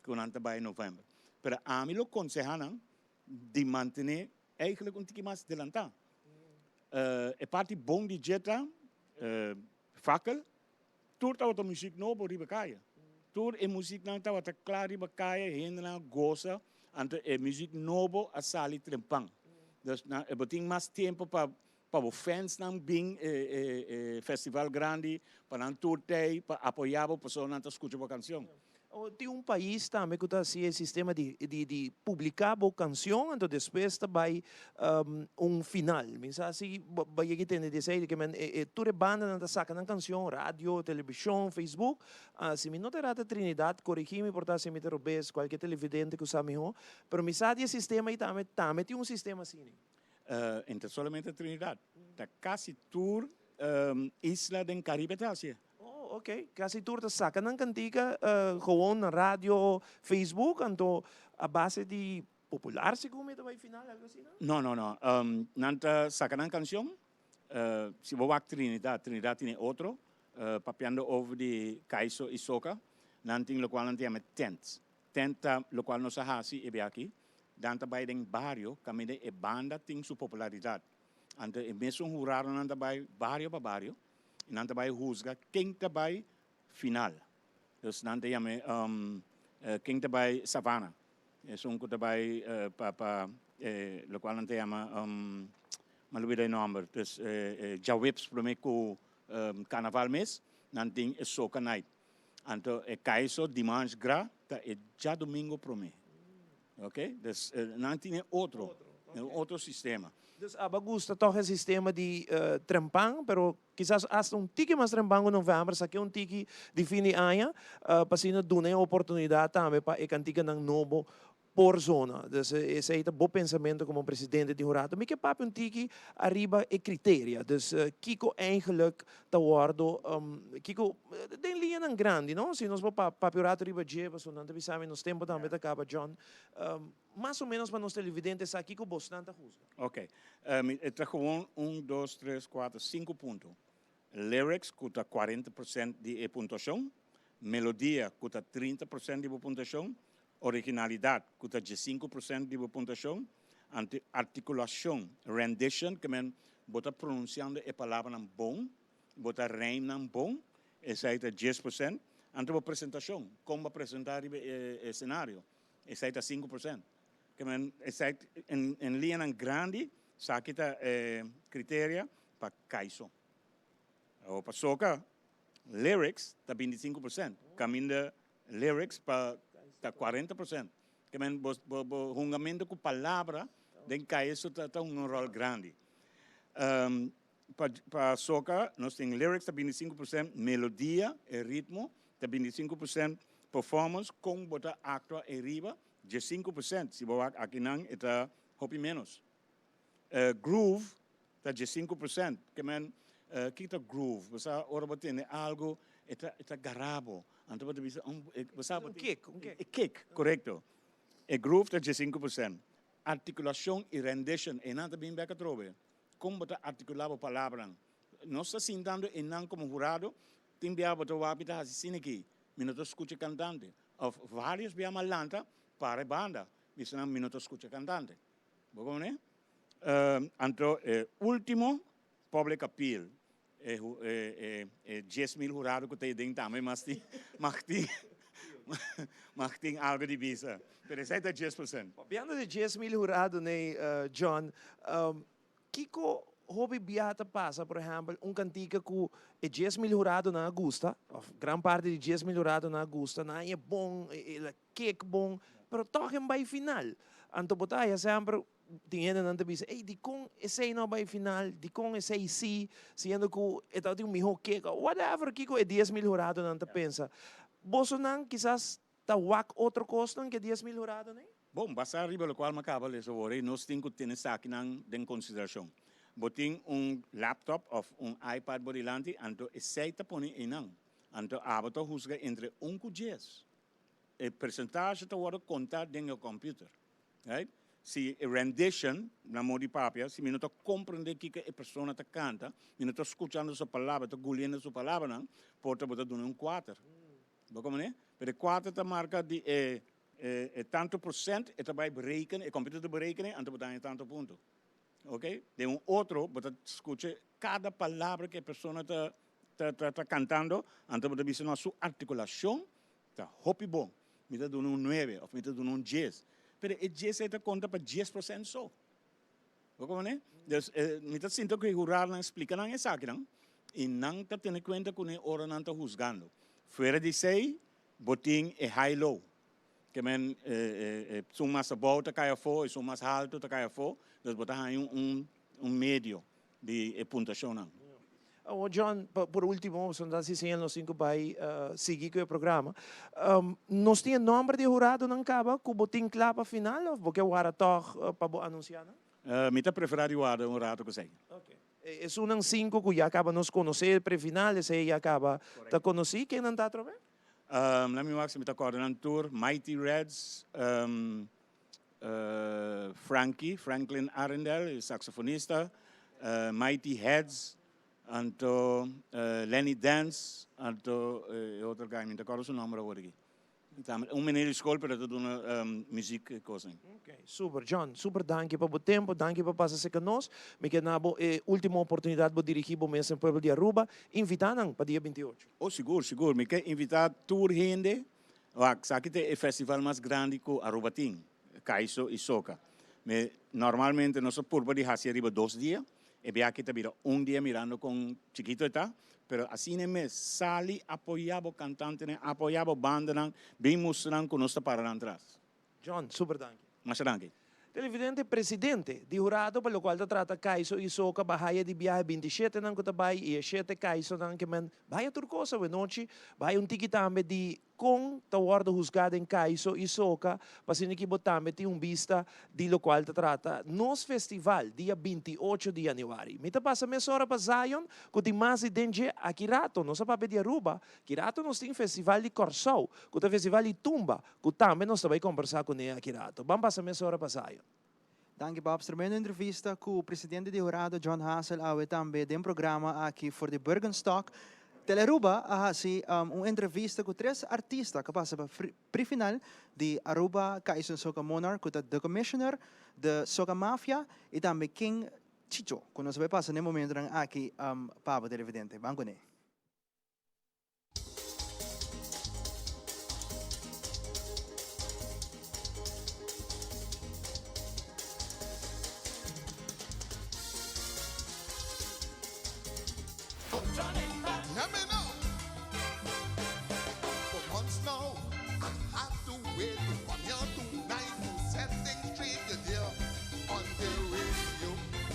que não te vai em novembro. Pero a mim lo aconselham de manter eigenlijk um tique mais adelantado. É parte bom de jeta, fakel, tudo a música nova riba caia. Tudo é música não estava clara riba caia, gente não gosta, então é música nova a sair trempang. Dus eu tenho mais tempo para os fans não bem festival grande, para não turtei, para apoiar a pessoa não escutar a canção. Tem país também que está assim, sistema de publicar a canção, então depois vai final. Mas assim, vai que tem de dizer que toda banda não está sacando canção, rádio, televisão, Facebook. Se me não terá a Trinidade, corrigir-me por estar sem me interromper, qualquer televidente que sabe melhor. Mas me sabe esse sistema e também tem sistema assim. Então, somente a Trinidade. Está quase tour isla do Caribe, tá assim. Ok, quase tudo saca na cantiga, gewoon na rádio, Facebook, então a base de popular se como vai final algo assim, não? Não. Nanta saca na canção, se vou a Trinidade tem outro, papiando over de Caiço e Soca, nanting lo qual não tem tents, tenta lo qual não se hasi e aqui, danta vai em barrio, camine e banda tem sua popularidade, ante e mesmo juraram nanta vai barrio para barrio. Nanta vai rusga quem vai final. Dus nanta yame quem vai savana. É um que vai para lo qual nanta yama malubida nome. Dus jawips promeco carnaval mês nanting é soca night. Anto é caiso dimanche gra tá é já domingo prome. Ok? Dus nanting é outro sistema. Dus aba gusta toch een sistema de trempang, pero quizás hasta un tiki mais trempang em novembro, sa que un tiki de fim de ano, para sino dune oportunidade também para cantiga ng novo por zona. Dus esse é o bom pensamento como presidente de jurado. Maar que papi un tiki arriba e criteria. Dus kiko eigenlijk te worden, kiko den linha ng grande, no? Se nós papi jurado arriba jeva, so não deve saber nos tempo também da caba John. Mais ou menos para nós televidentes aqui que o bastante juzga. Ok. É gewoon 1, 2, 3, 4, 5 pontos. Lyrics custa 40% de pontuação. Melodia custa 30% de pontuação. Originalidade custa 15% de pontuação. Articulação, rendition, que men bota pronunciando a palavra bom. bota rein nan bom, essa é 10%, ante a apresentação, como apresentar o cenário, essa é 5%. Que men, essa é em linha grande, sabe que critério para caixa. Ou para soca, lyrics está 25%, caminho lyrics para 40%. Que men, o jungamento com palavra, den caixa está rol grande. Para soca, nós temos lyrics, está 25%, melodia e ritmo, está 25%, performance, com botar actor e riba, de 5%, se você aqui não, está hopi menos. Groove, está de 5%, que men, que está groove, você ora tem algo, está garabo, então você Um kick. kick, correto. E groove está de 5%. Articulação e rendition, e nada bem beca trove. Como você articular a palavra? Nós estamos sentando e não como jurado, tem bem a botar o hábito assim aqui, minuto escuta cantante. Of vários bem a lanta, para a banda, isso é minuto escuta cantante. Como né? Então, último, public appeal. 10.000 jurado que tem dentro também, mas tem algo de visa. Pero esse é 10%. Piano de 10.000 jurado, né, John, Kiko hobby biata passa, por exemplo, cantiga que 10.000 jurado na Augusta, gran parte de 10.000 jurado na Augusta, na é bom, é kick bom, pero toque vai final. Anto botai sempre tinha na entrevista, di com esse não vai final, di com esse sim, sendo que é tal um melhor kick, whatever, Kiko é 10.000 jurado na pensa. Boso nang quizás tawak outro custo que 10.000 jurado, né? Bom, basta arriba lo qual macaba les ore, nós temos que ter isso aqui em consideração. Botin laptop ou iPad borilante, anto aceita poni inang. Anto abato husga entre 1 e 10. E percentage ta wara contar dentro do computer. Right? Se rendition, na modi papia, se minuto compreender que a pessoa ta canta, minuto escutando sua palavra, ta gulhando sua palavra, não, pode botar um 4. Como né? Pero 4 ta marca de tanto por cento, e vai berekenen, e computer te berekenen, en te botar tanto ponto. Ok? De outro, você escuta cada palavra que a pessoa está cantando, então você vê na sua articulação, está hopi bom. Me está dando 9, ou me está dando 10. Mas o 10 está conta para 10% só. Como né? Me está sentindo que o jurado não explica nada essa aqui, não? E não está tendo conta que o hora não está juzgando. Fora de sei, botim é high-low. Que men são mais baixo tá caia fora, são mais alto tá caia fora, nós botar aí médio de pontuação não. John, por último, são das 5 vai seguir com o programa. Nós temos nome de jurado não acaba, que botin clapa final, ou porque o ara toch para anunciar, não? Me tá preferir o jurado que sei. Okay. É um 5 que já acaba nos conhecer pré-final, esse já acaba tá conhecer, quem não está trovando? Na minha máxima está coordenador, Mighty Reds, Franklin Arendelle, saxofonista, Mighty Heads, anto Lenny Dance, anto outro guy, me acordo o nome agora aqui. Meneer de school, para doen muziek kozen. Okay, super, John. Super, dank je voor het tempo, dank je voor passar com nós. Me que na última oportunidade de dirigir o mês em Pueblo de Aruba, invitando para dia 28. Oh, seguro. Me quer invitar tour gente. Sabe que é o festival mais grande que Aruba tem, Caiso e Soca. Normalmente nós por de hacer arriba 2 dias, e bem aqui também dia mirando com chiquito está. Pero assim mesmo, sali apoiava o cantante, apoiava a banda, bem mostrando que nós estamos para atrás. John, super dank. Mas danke. Televidente presidente de jurado para o qual trata Caiso e Soca bahaya de viaje 27 nang kutabay e 7 Caiso nang kemen bahaya turcosa we noche bahaya tiquitame de com tawar do juzgado em Caiso e Soca para que botame tem vista de lo qual trata nos festival dia 28 de januário. Mita passa meia hora para Zion que tem mais de a Kirato, nossa pape de Aruba. Kirato nós tem festival de Corsou, que tem festival de Tumba, que também nós vai conversar com ele a Kirato. Vamos passar meia hora para Zion. Dank Bob. Termino entrevista com o presidente de jurado John Hassel awe também de programa aqui for the Bergenstock. Teleruba si entrevista com 3 artistas que passa para pre-final de Aruba Caiso Soca Monarch, com The Commissioner, The Soca Mafia e também King Chicho, kung nasa pasa na momento ng aki Pabo Televidente. Bangko ne. Let me know. For months now, I have to wait for you tonight to set things straight to dear on the radio.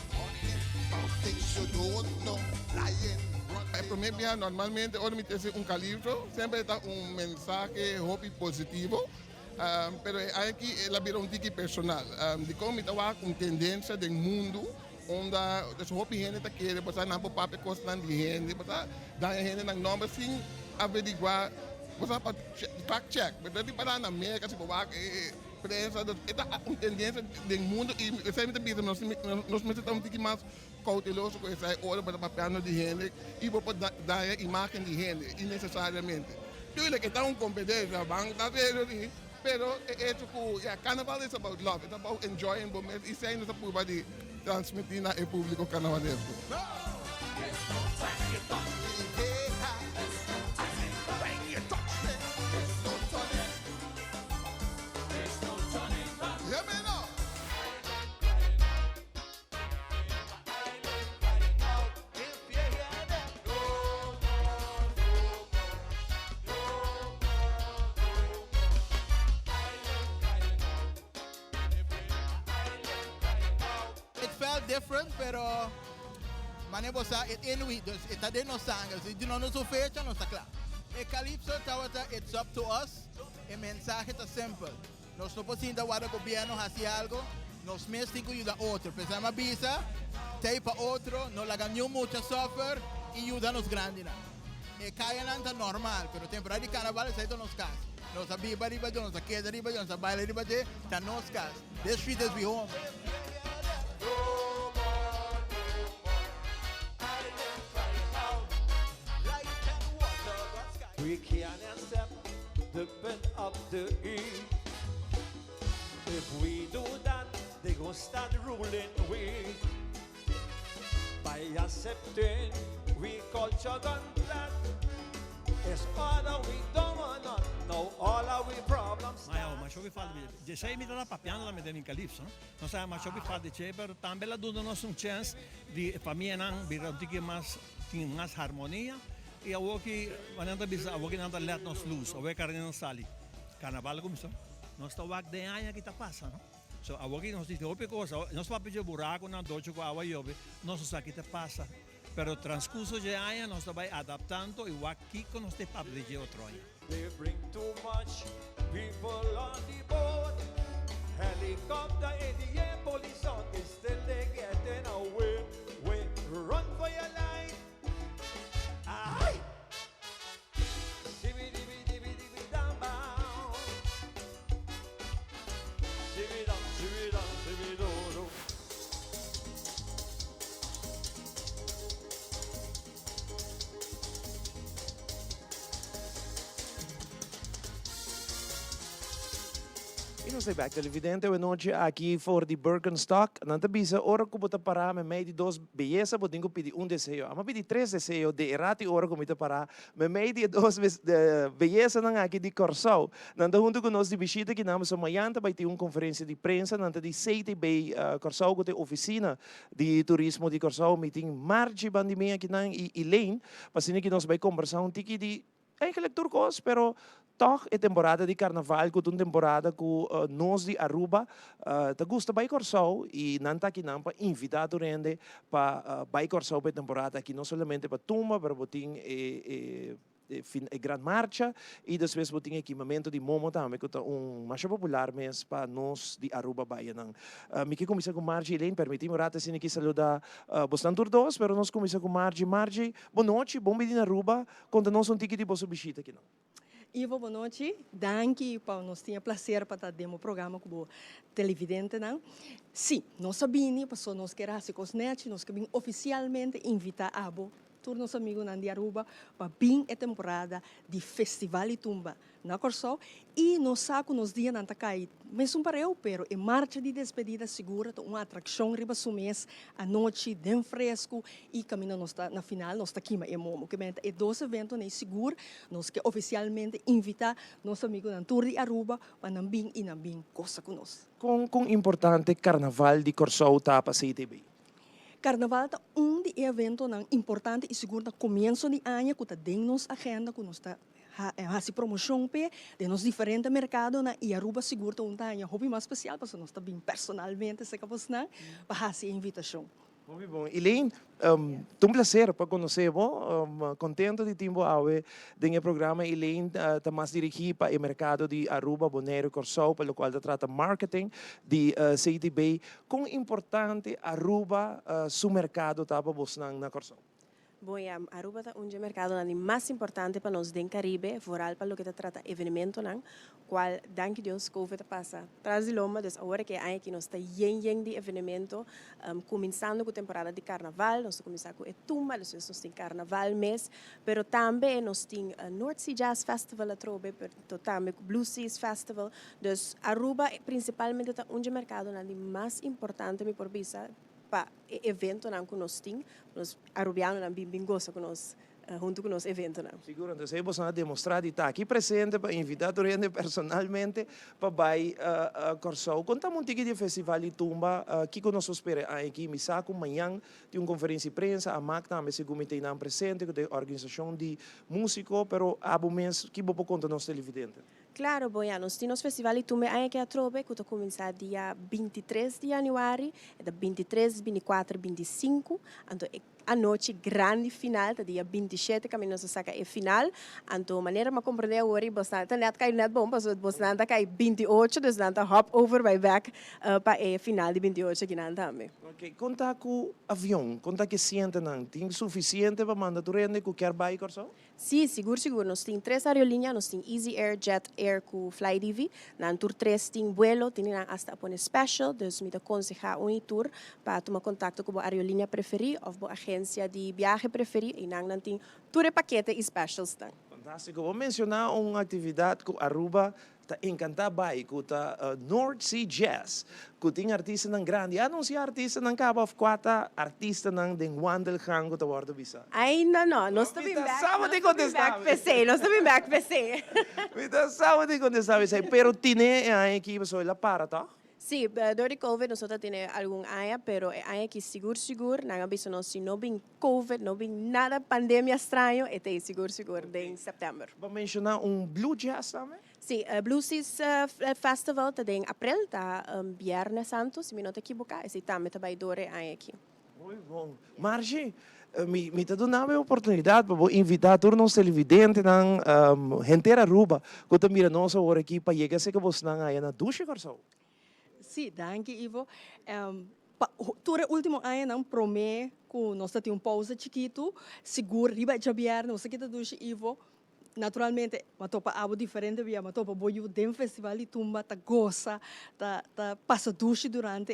Talking about things you don't know, lying. Para mim, normalmente, quando me tem livro, sempre está mensaje hope positivo. Pero aqui ela vira tiki personal. De como está com tendência do mundo, onde as hope gente está querendo, você não pode paper costas de gente, você dá a gente ng number sim averiguar, você pode fact check. Mas para na América se pode prensa, esta tendência do mundo e sempre bisa nós estamos tiki mais cauteloso com essa hora para papel de gente e para dar a imagem de gente, innecessariamente. Tudo que está competência, está vendo, pero ito ko, Carnival is about love, it's about enjoying moments. Isa yun sa po ba di transmitir na e publiko carnavalesco. Different, pero manebo sa it inuwi, ita din no sanga, si di no so fecha no sa claro. E Calypso tawata, it's up to us. El mensaje está simple. Nos no posible dar al gobierno hacia algo, nos mesmo ayuda a otro. Pensamos visa, te pa otro, no la ganó mucho suffer y ayuda a los grandes. E kaya nanta normal, pero temporada de carnaval es esto nos caso. Nos abiba riba, nos queda riba, nos baila riba, ta nos caso. This street is we home. We can't accept the bit of the earth. If we do that, they gon' start ruling we. By accepting we culture gone flat. It's all that we don't want, know all our problems. Ma ciò vi fa di sei mi dà papiano da medere in Calypso, no? Non sa ma ciò vi fa di per tambe la dona nos un chance di famiglia nan bi rodiki mas harmonia. E a woki mananda bisa a woki nanda let nos lose, a woki karena sali. Carnaval como isso, nós está wak de anya que tá passa, no? So a woki nos dice ope cosa, nós papi de buraco na doce com água yobe, nós só que tá passa. Pero transcurso de anya nós vai adaptando e wak kiko nos te papi de outro anya. They bring too much people on the boat. Helicopter in the air, police on is still they getting away. Wait, run for your life. Ay! Sibidi-bidi-bidi-bidi-dam bow. Sibidam, sibidam, sibidoro. E nós estamos aqui, televidente, hoje aqui for the Birkenstock. Nanta bisa, ora ko buta para me meio de dois beleza, bo dingo pedi desejo. Ama pedi três desejos de errati ora ko buta para me meio de dois beleza nang aqui de Corsau. Nanta junto com nós de visita que namos amanhã vai ter conferência de prensa nanta de 7 bei Corsau com a oficina de turismo de Corsau meeting Margie bandimia que nang Elaine, pasine que nós vai conversar tiki de eigenlijk turcos, pero toch é temporada de carnaval, com uma temporada com nós de Aruba, te gusta vai Corsau e nanta aqui não para invitar o rende para vai Corsau para temporada aqui não somente para tumba, para botin gran marcha e depois botin equipamento de momo também que mais popular mês para nós de Aruba Bahia não. Me que começa com Margie Elaine, permitimos rata assim que saludar bastante todos, pero nós começa com Margie, boa noite, bom dia na Aruba, conta-nos ticket de vossa visita aqui não. Ivo, boa noite. Danke, nós tínhamos prazer para dar o programa com o televidente. Não? Sim, nós sabíamos, passou nós queremos com os netos, nós queremos oficialmente invitar a todos os amigos na Aruba para bem a temporada de Festival e Tumba na Corsol e nos saco nos dias não tá cai mesmo para eu pero em marcha de despedida segura uma atração riba sumês à noite bem fresco e caminho nós tá na final nós tá aqui mas é momo que é dois eventos nem seguro nós que oficialmente invitar nossos amigos na tour de Aruba para não bem e não bem coisa conosco. Kung importante Carnaval de Corsol tá para CTB. Carnaval é de evento importante e seguro no começo de ano que tem nos agenda que nós está a promoção de nos diferentes mercados na Aruba seguro ano hobby mais especial para nós também personalmente se capaz na para fazer invitação. Muito bom. Elaine, um prazer para conhecer você. Contento de tempo awe do programa. Elaine está mais dirigida para o mercado de Aruba, Bonaire, Corsol, para o qual trata marketing de CTB. Quão importante Aruba seu mercado está para você na Corsol? Bom, Aruba é mercado mais importante para nós do Caribe, foral para o que trata evento, qual, danke Deus, Covid passa atrás de loma, então agora que aqui nós está de evento, começando com a temporada de Carnaval, nós começamos com a Tumba, nós temos Carnaval mês, mas também nós temos North Sea Jazz Festival a trobe, também Blue Seas Festival, então Aruba principalmente é mercado mais importante por visa para evento que nós temos, nós arubianos também bem gostam junto com o evento. Seguro, então você vai demonstrar de estar aqui presente para invitar a gente personalmente para ir a Corsol. Contamos um pouquinho de festival de Tumba, que nós esperamos aqui, me saco amanhã de uma conferência de prensa, a MAC também se comitê não presente, com a organização de músico, pero há momentos que vou contar nos televidentes. Claro, nós temos festival de Tumba aqui a Trobe, que começa dia 23 de janeiro, é 23, 24, 25, então a noite grande final, dia 27, que nós saca é final, então maneira de compreender agora, você não cai net bom, você não cai 28, então não hop over by back para a final de 28 aqui também. Ok, conta com o avião, conta que sienta não, tem suficiente para mandar tu rende que quer ir Corsol? Sim, seguro. Nós temos 3 aerolíneas, nós temos Easy Air, Jet Air com FlyDivi. Na tour 3 tem vuelo, tem hasta um special, então me aconselho um tour para tomar contato com a aerolínea preferida ou a agência de viagem preferida e não tem tour e paquete e specials. Fantástico. Vou mencionar uma atividade que Aruba está encantada com a North Sea Jazz, que tem artistas grande. Anunciar artistas não acaba of quatro artistas não de Wandel Hang que está visa. Ainda não, nós estamos back PC. Então, sabe de contestar, pero tiene aqui pessoa lá para, tá? Sim, durante Covid nós temos algum área, pero área que seguro, não aviso nós se não vem Covid, não vem nada pandemia estranho, é seguro em setembro. Vamos mencionar Blue Jazz também? Sim, Blue Seas Festival está em abril, está Viernes Santo, se me não equivocar, esse também está vai dore aqui. Muito bom. Margie, me está dando a oportunidade para invitar todos os televidentes, gente Aruba, que está mirando nossa hora aqui para chegar a ser que você não é na ducha, Corsol. Sim, danke Ivo. Ture último ano não promete que nós temos pausa chiquito, seguro riba de viernes, nós kita dushi Ivo. Naturalmente, matopa algo diferente via matopa boiu dem festival de Tumba, ta goza, ta passa duche durante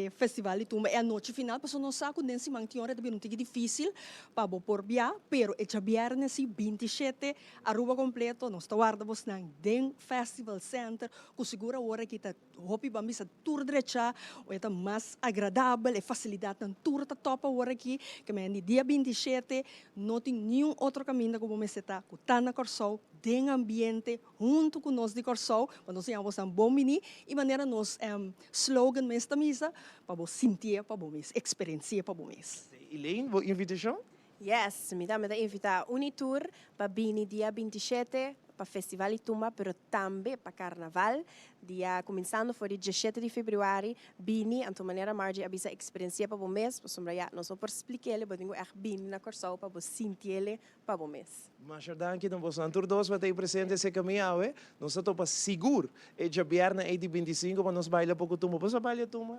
o festival de Tumba. E a noite final, passou no saco, nem se mantinha hora, também não tinha difícil para por via, pero é viernes 27, Aruba completo, nós está guardamos na dem Festival Center, com segura hora que tá hopi bambisa tour direita, ou é mais agradável, e facilidade na tour ta topa hora aqui, que me dia 27, não tem nenhum outro caminho como me está, com tana Corsol, tem ambiente junto com nós de Corsol, quando nós temos um bom mini e maneira nos slogan nesta misa para você sentir, para você experienciar, para você. Elaine, boa invitação? Yes, me dá invitar Unitour para vir dia 27 para Festival de Tumba, pero também para Carnaval, dia começando foi dia 17 de fevereiro, bini, então maneira Margie avisa experiência para o mês, para sombra não só por explicar ele, mas tenho bini na Corsol para você sentir ele para o mês. Mas danke dan você tour 2 vai ter presente esse caminho, nós estamos seguro, é dia viernes é de 25, mas nós baila pouco Tumba, você baila Tumba?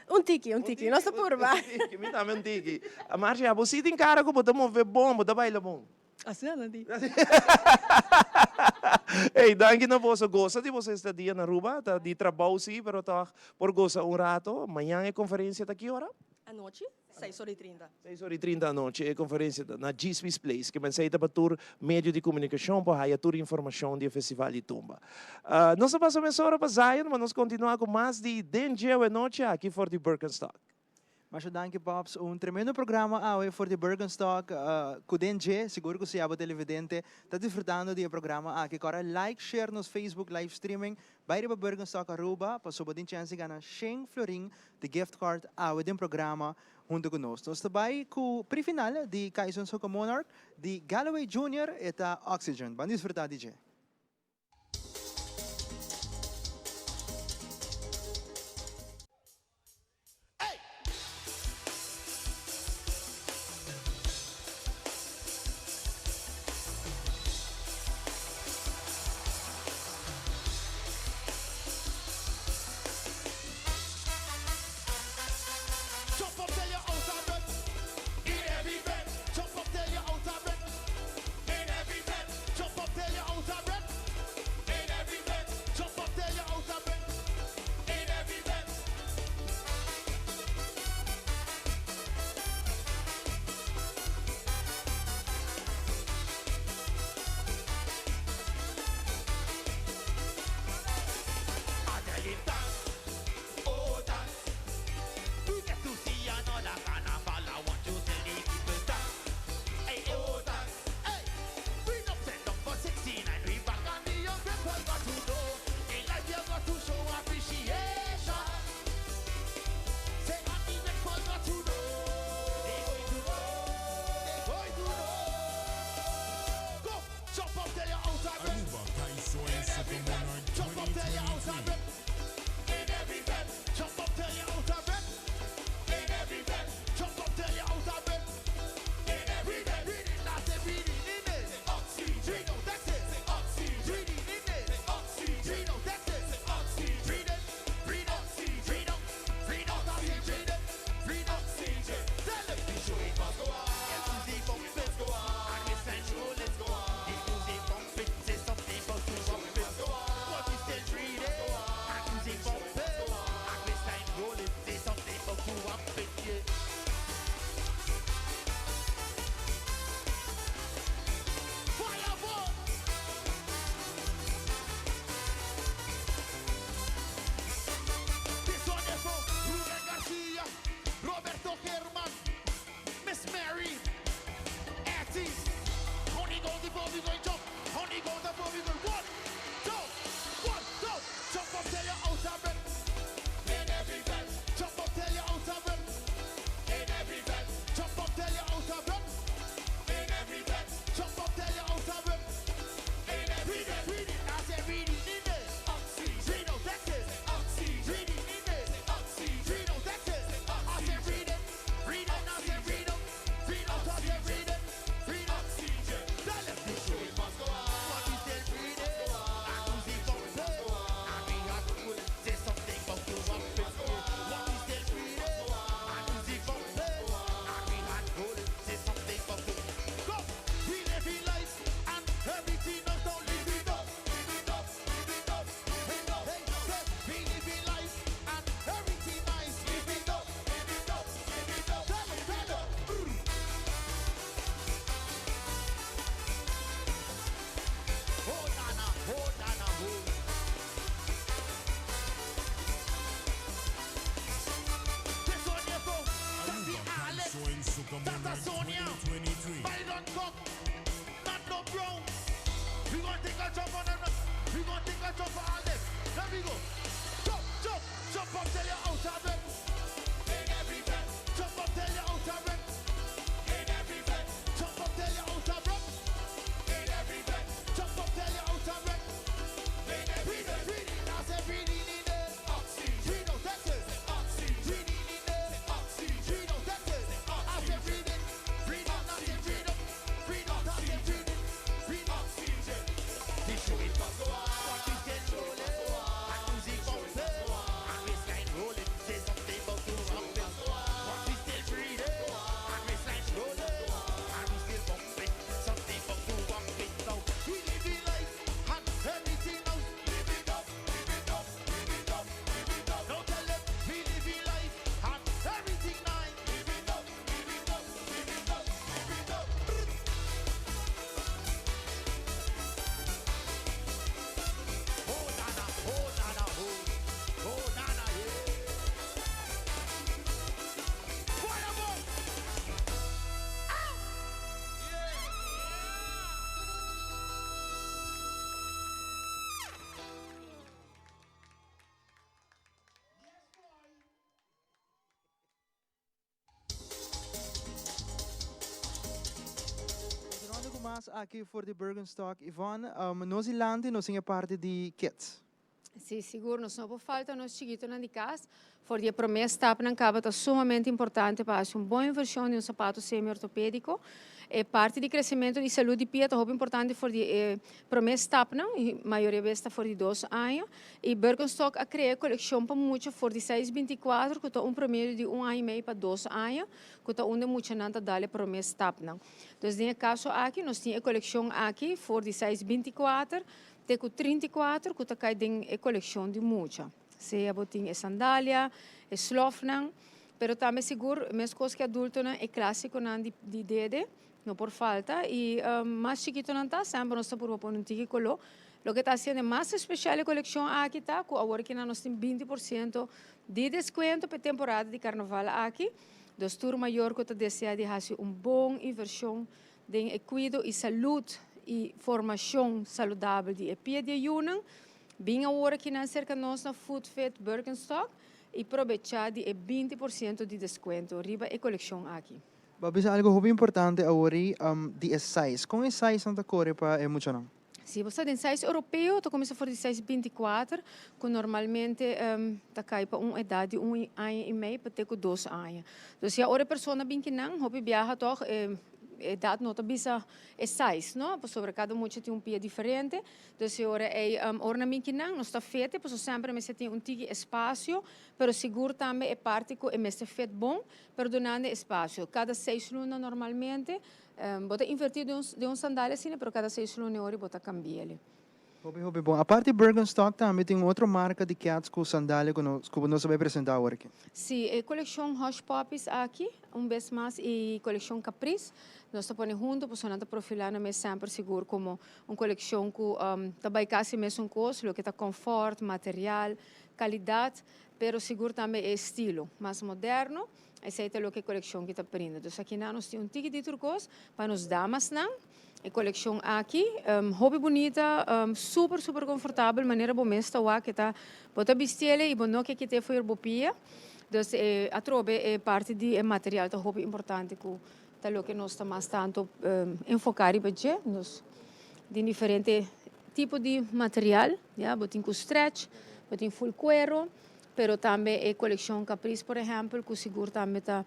Um tiki, nossa curva. Me dá um tiki. A Margie, você tem cara que botamos ver bom, bota baila bom. Assim é, Nandi. Ei, danke na você. Gosta de você estar dia na Aruba, de trabalho sim, pero tá por gozar rato. Amanhã é conferência, tá que hora? À noite, 6:30. 6:30 da noite é conferência na Gisby's Place, que pensei para tur meio de comunicação para aí tur informação do festival de Tumba. Nós passamos a hora para Zion, mas nós continuamos com mais de DNG e noite aqui for the Birkenstock. Mas danke Pops, um tremendo programa for the Birkenstock, com DNG, seguro que se aba televidente, está desfrutando do programa aqui. Agora like, share nos Facebook live streaming, vai para Birkenstock aruba, para sob a chance ganhar 100 florin de gift card do programa junto conosco. Nós também com o pre-final de Kaison Soca Monarch, de Galloway Jr. e da Oxygen. Vamos desfrutar, DJ. Tata Sonia, Byron Cook, Nando Brown. We gonna take a jump on them. We gonna take a jump on all them. There we go. Jump, jump, jump up till you're out of it. In every bed, jump up till you're out of it. In every bed, jump up till you're out of it. In every bed, jump up till you're out of it. In every bed, reading, I said reading in it. Oxy, Reno, Texas. Oxy, reading in it. Oxy, Reno, Texas. I said reading, reading, I said reading, reading, I said reading, reading. Oxygen. This show it must go on. What is this rolling? And music bumping. And this kind rolling. There's some mais aqui for de Bergenstock. Yvonne, nós ilandi, nós é parte de Kids. Sim, seguro, nós não falta nós chiquito na de casa, porque a promessa está na cava é sumamente importante para uma boa inversão de sapato semi-ortopédico. É parte do crescimento de saúde pia, é muito importante porque a promessa está e a maioria vezes está for de 2 anos. E Bergenstock a criar coleção para muito for de 6,24, que está promédio de 1 ano e meio para 2 anos, que está onde muito nanta dá a promessa está. Então, nesse caso aqui, nós temos a coleção aqui for de 6,24, Teco 34, que cai em a coleção de muita. Se a botin é sandália, é slofnan, pero também seguro, mesmo coisa que adulto é clássico não de dede, não por falta e mais chiquito não tá, sempre nós por pôr um tique colo. Lo que está sendo mais especial a coleção aqui tá, que agora que nós temos 20% de desconto para temporada de carnaval aqui. Dos tour maior que está deseja de fazer bom inversão de cuidado e saúde e formação saudável de epia de ayunan, bem agora que não cerca nós na Food Fit Bergenstock e aproveitar de 20% de desconto riba a coleção aqui. Babis, algo muito importante agora de size. Com esse size não tá corre para é muito não. Se você tem size europeu, tu começa por 6,24, que normalmente tá cai para uma idade de 1 ano e meio para ter 2 anos. Então, se a outra pessoa bem que não, hobby viaja toch idade não tá bisa é size, não? Por sobre cada muito tem pia diferente. Então, se ora é ornamento que não está feito, por sempre me se tem tique espaço, pero seguro também é parte que é mais feito bom, perdonando espaço. Cada 6 lunas normalmente bota invertir de um sandália assim, pero cada 6 lunas hora bota cambiar ele. Hobby bom. A parte de Bergenstock também tem outra marca de cats com sandália que nós vai apresentar agora aqui. Sim, a coleção Hush Puppies aqui, vez mais, e coleção Caprice. Nós estamos juntos, porque nós profilando mas sempre seguro como uma coleção que também quase mesmo coisa, que está conforto, material, qualidade, pero seguro também é estilo, mais moderno. Essa é o que a coleção que está prendendo. Então, aqui nós temos tique de turcos para nos damas não. A coleção aqui, hobby bonita, super confortável, maneira bom mesmo que está bota bistele e bom que tem foi bopia. Então, a trobe é parte de material tá hobby importante que nós estamos tanto enfocar e budget, nós de diferente tipo de material, já, botin com stretch, botin full cuero, pero também a coleção Caprice, por exemplo, que seguro também tá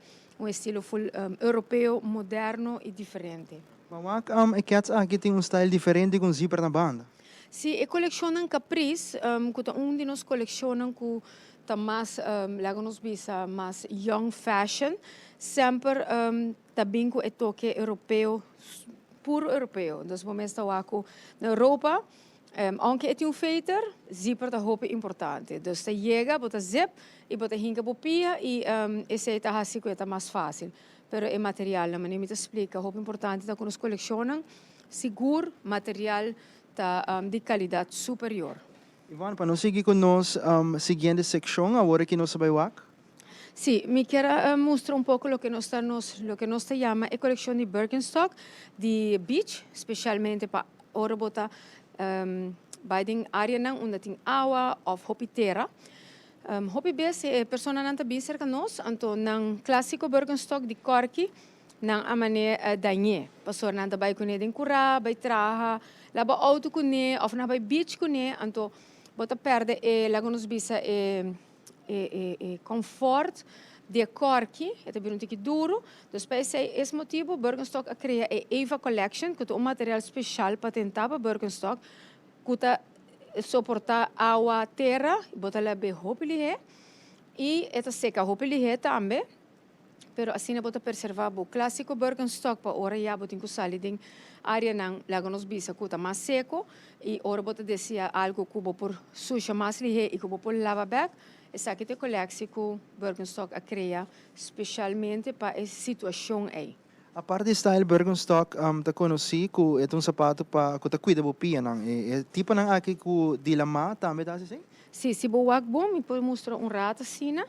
estilo full europeu, moderno e diferente. Mas a cats aqui tem style diferente com zíper na banda. Sim, a coleção Caprice, que de nós colecionam que tá mais, lá nos bisa mais young fashion, sempre também com o toque europeu, puro europeu. Então, momento está aqui na Europa, aunque é feiter, zíper é roupa importante. Então, você chega, bota zip e bota hinca bopia e esse é assim que é mais fácil. Pero é material, não me explica, roupa importante da que nos colecionam, seguro, material tá de qualidade superior. Ivan, para nós seguir com nós seguinte secção, agora que nós vai wak. Sim, me quero mostrar pouco o que nós chama a coleção de Bergenstock de beach, especialmente para ora botar by den área não onde tem água ou hopitera. Hobby best é pessoa não tá bem cerca nós, então nang clássico Bergenstock de corki nang amane danhe. Pessoa não tá vai com ele em cura, vai traha, lá vai auto com ele, ou na vai beach com ele, então bota perde lá nos bisa conforto de corki, é também um tique duro. Depois esse motivo Bergenstock a criar a Eva Collection, que é material especial patentado para Bergenstock, que tá suportar água, terra, botar lá bem roupa lihe e esta seca roupa lihe também. Pero assim bota preservar o clássico Bergenstock para ora já botin com sali den área não lá nos bisa que tá mais seco e ora bota deseja algo que por suja mais lihe e que por lava back. Essa aqui é a coleção que Bergenstock a criar especialmente para essa situação aí. A parte de style Bergenstock, ta conheci que é sapato para que ta cuida do pia nang. É tipo nang aqui que de lama também dá assim? Sim, se boa bom, me pode mostrar rato assim, né?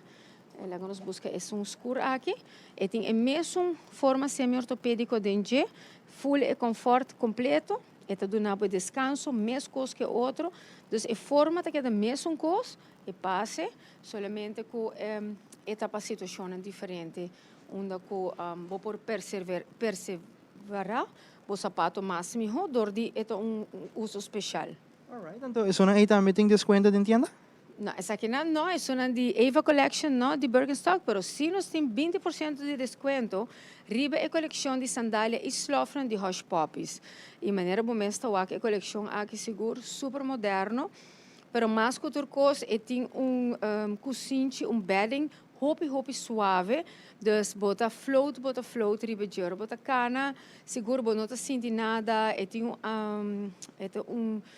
Ela nos busca é escuro aqui. E tem a mesma forma semi-ortopédica dentro, full e conforto completo. E tá dando descanso, mesma coisa que outro. Então, a forma tá que é a mesma coisa, e passe, solamente que é para situações diferentes, onde vou por perseverar vará, o sapato mais mijo, door die het uso especial. Alright, então isso não é também tem desconto de tienda? Não, essa aqui não é só de Eva Collection, não de Birkenstock, mas sim nós temos 20% de desconto riba a coleção de sandália e slofren de Hush Puppies. E maneira bomesta a coleção aqui seguro, super moderno, pero mais que turcos e tem cozinho, bedding, hopi suave, dus bota float riba jor, bota cana, seguro não tá sentindo nada, e tem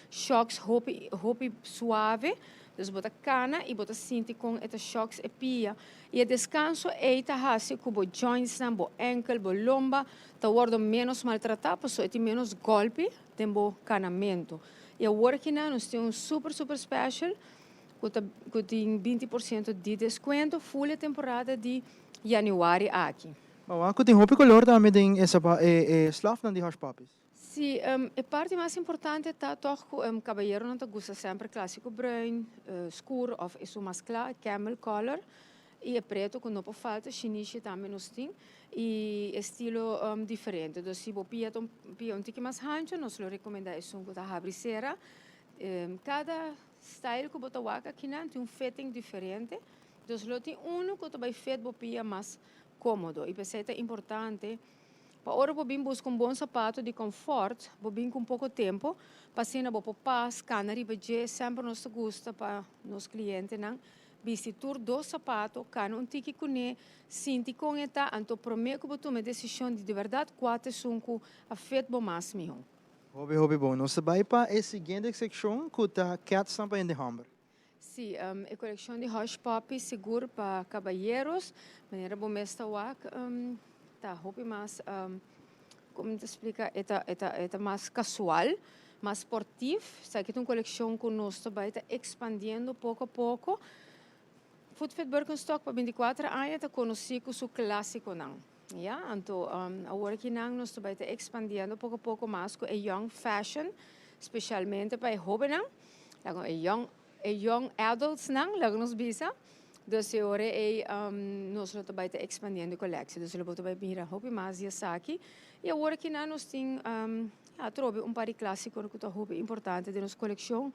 shocks hopi suave, dus bota cana e bota sinti com shocks e pia. E a descanso é hasi cubo joints na bo ankle, bo lomba, tá wordo menos maltratado, so tem menos golpe, tem bo canamento. E a working na nós tem super special, que tem 20% de desconto, full temporada de januário aqui. Bom, aqui tem roupa color também tem essa slav de Hush Puppies. Sim, a parte mais importante é toch caballero não gosta sempre clássico bruin, escuro ou isso mais claro, camel color. E é preto com não falta, chinês também nós tem e estilo diferente. Então se você pia tique mais rancho, nós lo recomendamos um que abre cera. Cada style que você waka aqui não tem fitting diferente. Então lo tem que vai fit pia mais cômodo. E pensei é importante para hora você busca bom sapato de conforto, você com pouco tempo, para assim você paz, canari, sempre nos gosta para nos clientes não. Visitar dois sapatos, cano tiki kune, sinti com eta, anto prometo que você decisão de verdade quatro sunco a feito bom mais miho. Hobby bom. Nós vai para a seguinte seção que tá cat stampa em December. Sim, a coleção de Hush Puppies seguro para caballeros, maneira bom esta wak, tá hobby mais, como te explica, eta mais casual, mais esportivo. Sabe que uma coleção que nós vai expandindo pouco a pouco. Footfit Birkenstock para 24 anos está conhecido como clássico não, ja? Então agora que nós estamos expandindo pouco a pouco mais com a young fashion, especialmente para jovens não, lago young adults não, lago nos bisa, dus agora nós estamos expandindo a coleção, dus nós estamos mirar roupa mais e aqui, e agora que nós temos trouxe par de clássico que é roupa importante de nossa coleção.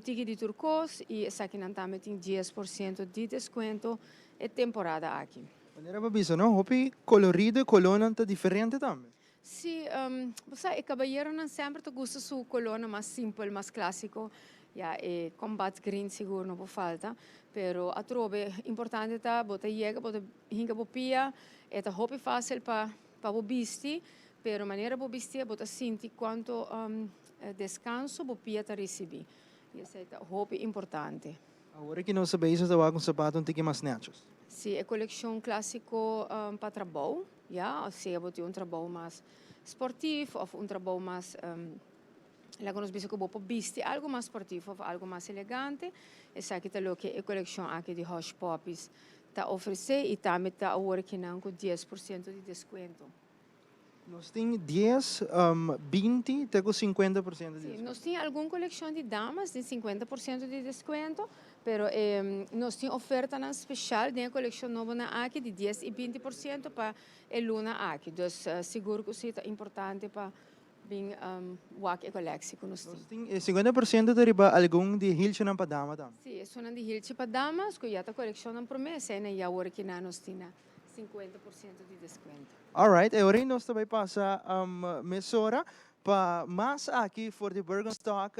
Tique de turcos e essa aqui também tem 10% de desconto e temporada aqui. Maneira para bisa, não? Roupa colorido, colona tá diferente também. Sim, você caballeiro não sempre te gosta sua colona mais simples, mais clássico, ja, e combat green seguro não por falta, pero a trobe importante tá, bota chega, bota hinga bopia, é tá roupa fácil para vestir, pero maneira para vestir, bota sentir quanto descanso bopia tá receber. Essa é roupa importante. Agora que nós sabemos que com sapato um tique mais nachos. Sim, é coleção clássico para trabalho, ja, ou seja, você um trabalho mais esportivo ou trabalho mais lá nós vemos que você vestir algo mais esportivo ou algo mais elegante. Essa aqui é o que a coleção aqui de Hush Puppies está oferecendo e também está agora que não com 10% de desconto. Nós temos 10, 20 até com 50% de desconto. Sim, nós temos alguma coleção de damas de 50% de desconto, mas nós temos oferta especial de coleção nova aqui de 10 e 20% para a luna aqui. Então, seguro que isso é importante para bem a coleção que nós temos. 50% de riba algum de hilcha para dama também. Sim, isso é de hilcha para damas, que já a coleção não promessa, e agora que nós temos 50% de desconto. Alright, agora nós também passa mesora para mais aqui for the Birkenstock,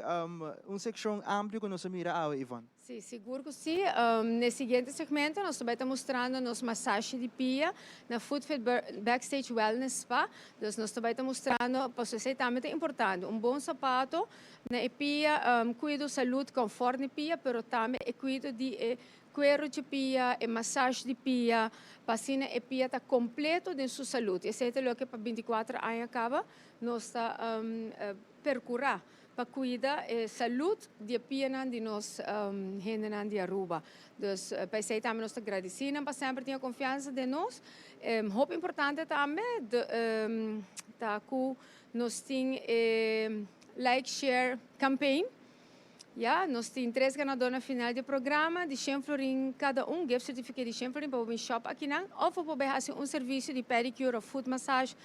seção ampla que nós mira ao Ivan. Sim, seguro que sim. No seguinte segmento, nós também estamos mostrando nos massagens de pia na Footfit Backstage Wellness Spa. Então, nós também estamos mostrando, para você também é importante, bom sapato na pia, cuido da saúde, conforto na pia, mas também cuido de cuero de pia e massagem de pia, para assim a pia está completo de sua saúde. Esse é o que para 24 anos acaba, nós está percurar para cuidar da saúde de pia de nós gente de Aruba. Então, para isso também nós agradecemos, para sempre ter confiança de nós. Muito importante também, que nós temos like share campaign. Ja, nós temos 3 ganadores final do programa, de 100 florin cada gift certificate de 100 florin para o shop aqui não, ou para poder fazer serviço de pedicure ou foot massage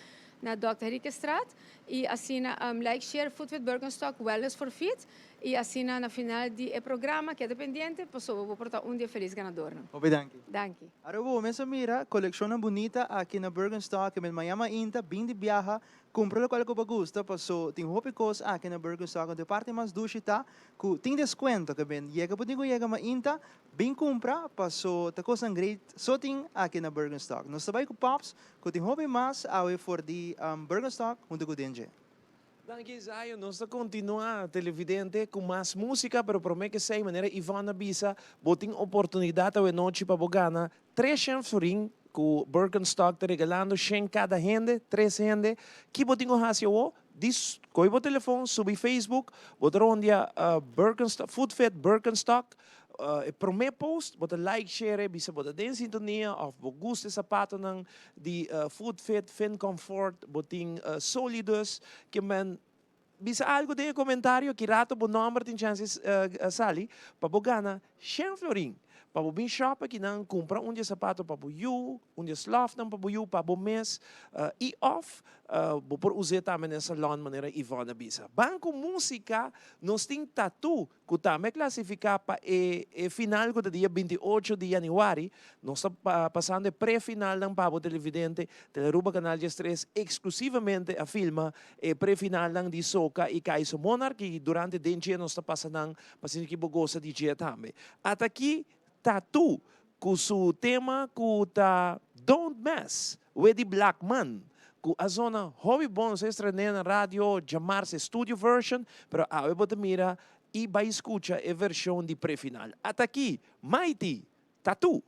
na Dr. Henrique Straat. E assim, like, share Food with Birkenstock, Wellness for Fit. E assim, na final do programa, que é dependente, posso vou portar dia feliz ganador. Obrigado. Danke. Arabo, mesa mira, coleção bonita aqui na Birkenstock, que Miami Inta, bem de viaja, compra o qual que gusta, passou, tem hopicos aqui na Birkenstock, de parte mais duchita, que tem desconto, que bem, chega por digo, chega mais Inta, bem compra, passou, tá coisa great, só tem aqui na Birkenstock. Nós trabalhamos com Pops, que tem hobby mais, ao for de Birkenstock, onde que tem. Danke, Zayo. Nós continuamos televidente com mais música, pero prometo que sei maneira Ivana Bisa botem oportunidade a noite para bogana 300 florin que Birkenstock está regalando 100 cada gente, 3 gente. Que botem o hasio dis coi o telefone, subi Facebook, botar onde Birkenstock, Food Fit Birkenstock. Primeiro post, bota like, share, bisa bota den sintonia, of bo gusto sapato ng di Food Fit, Fin Comfort, boting solidus, que men bisa algo de comentário, que rato bo number tin chances sali, pa bogana, 100 florin. Pa bo bin shop aqui nang compra sapato pa bo you, slof nang pa bo you, pa bo mes, e off, bo por usar também nessa salão maneira Ivana Bisa. Banco música, nós tem tatu, que também classificar para o final do dia 28 de janeiro, nós estamos passando o pré-final ng Pabo Televidente, Teleruba Canal 3, exclusivamente a filma, o pré-final ng di Soca e Kaiso Monarch, e durante o dia nós estamos passando para que bogosa de dia também. Até aqui, tatu, com o tema que tá Don't Mess with the Black Man. Que a zona hobby bom se estreia na rádio, chamar-se Studio Version, pero a eu mira e vai escutar a versão de pré-final. Até aqui, Mighty, Tatu.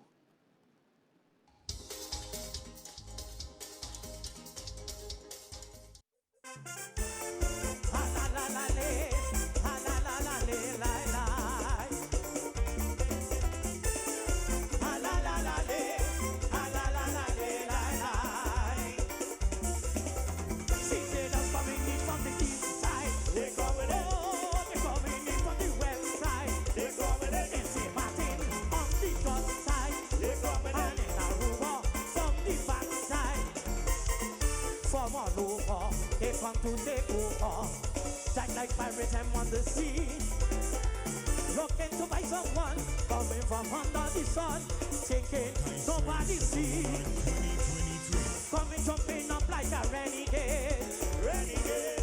To take over, just like pirates and on the sea. Looking to buy someone coming from under the sun, thinking nobody see. Coming jumping up like a renegade,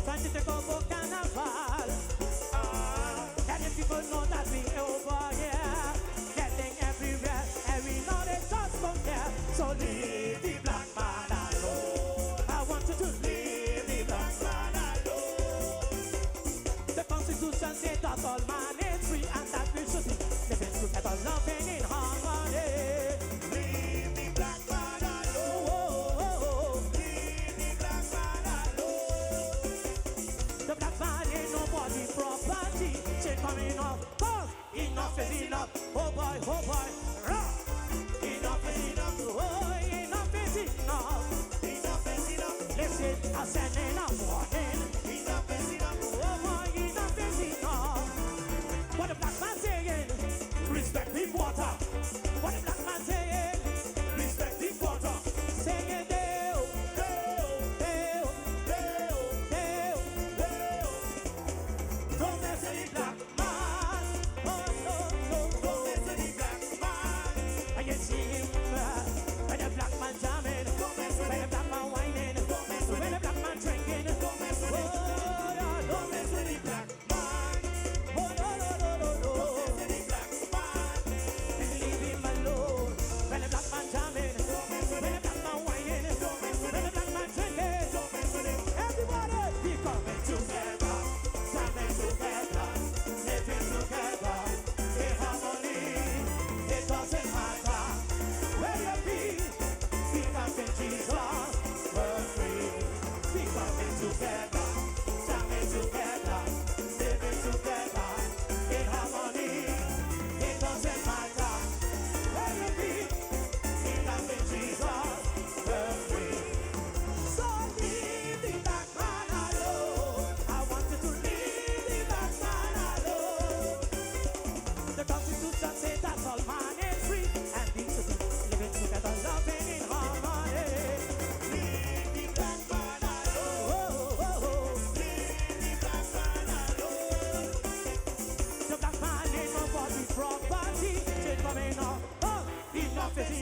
trying to take over carnival. Letting people know that we over here, getting everywhere, and we know they just don't care. So leave the black man alone. I want you to leave. Constitution said that all man is free and that we should be living together, loving in harmony. Leave the black man alone. Leave the black man alone. The black man ain't nobody property. Shit coming up, cause enough is enough. Oh boy, rock. Enough is enough. Oh, enough is enough. Enough is enough. Listen, I send in a warning. Enough is enough. What the black man saying? Respect the water. What the black man saying? Respect the water. Saying Deo, Deo, Deo, Deo, Deo, Deo. Don't mess with the black man. Oh no, no, don't mess with the black man. I can see him when the black man jamming, when the black man whining, when the black man drinking. Oh yeah, don't mess with the black man.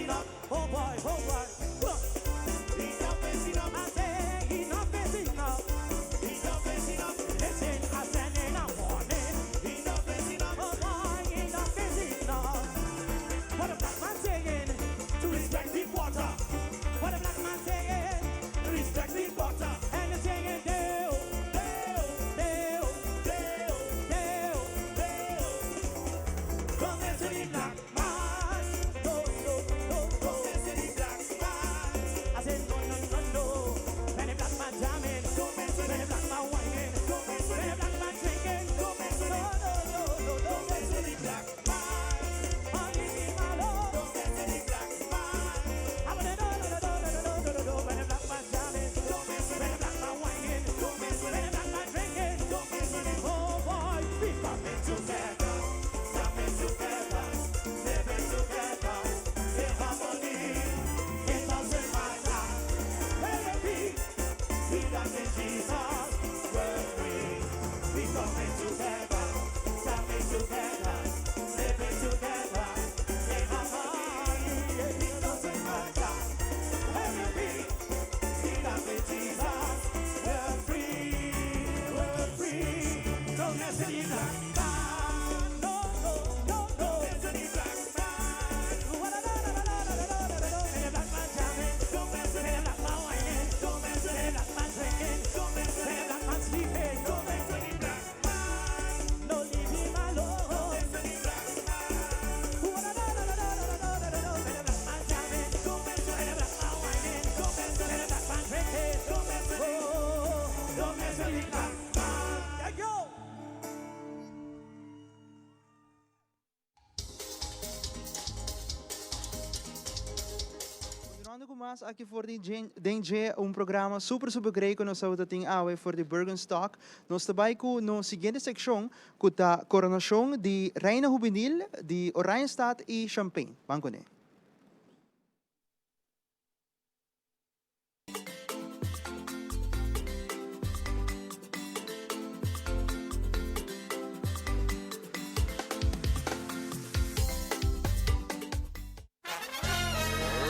enough. Oh boy, oh boy. Enough is enough. I say enough is enough. Enough is enough. Listen, I stand in a warning. Enough is enough. Oh boy, enough is enough. What a black man saying to respect the water. What a black man saying to respect the water. And they're saying Deo, Deo, Deo, Deo, Deo, Deo. Come into the black man. No, no, no, no. Come into the black man. I said no, no, no, no. When the black man jamming, when the black man whining, when the black man drinking, no, no, no, no, no. Come into the black man. Honey, my lord. Come into the black man. I wanna know, no, no, no, no, no, no, no. When the black man jamming, when the black man whining, when the black man drinking, oh boy, we coming together, living together, in harmony, it doesn't matter where we be, we got in Jesus, we're free, we coming together, living together, in harmony, it doesn't matter where we be, we got in Jesus, we're free, don't mess it up. Continuando com mais aqui for de DNG, programa super great que nós estamos tendo awe for de Bergenstock. Nós também com no seguinte seção com a coronação de Reina Juvenil de Oranjestad e Champagne. Vamos com ele.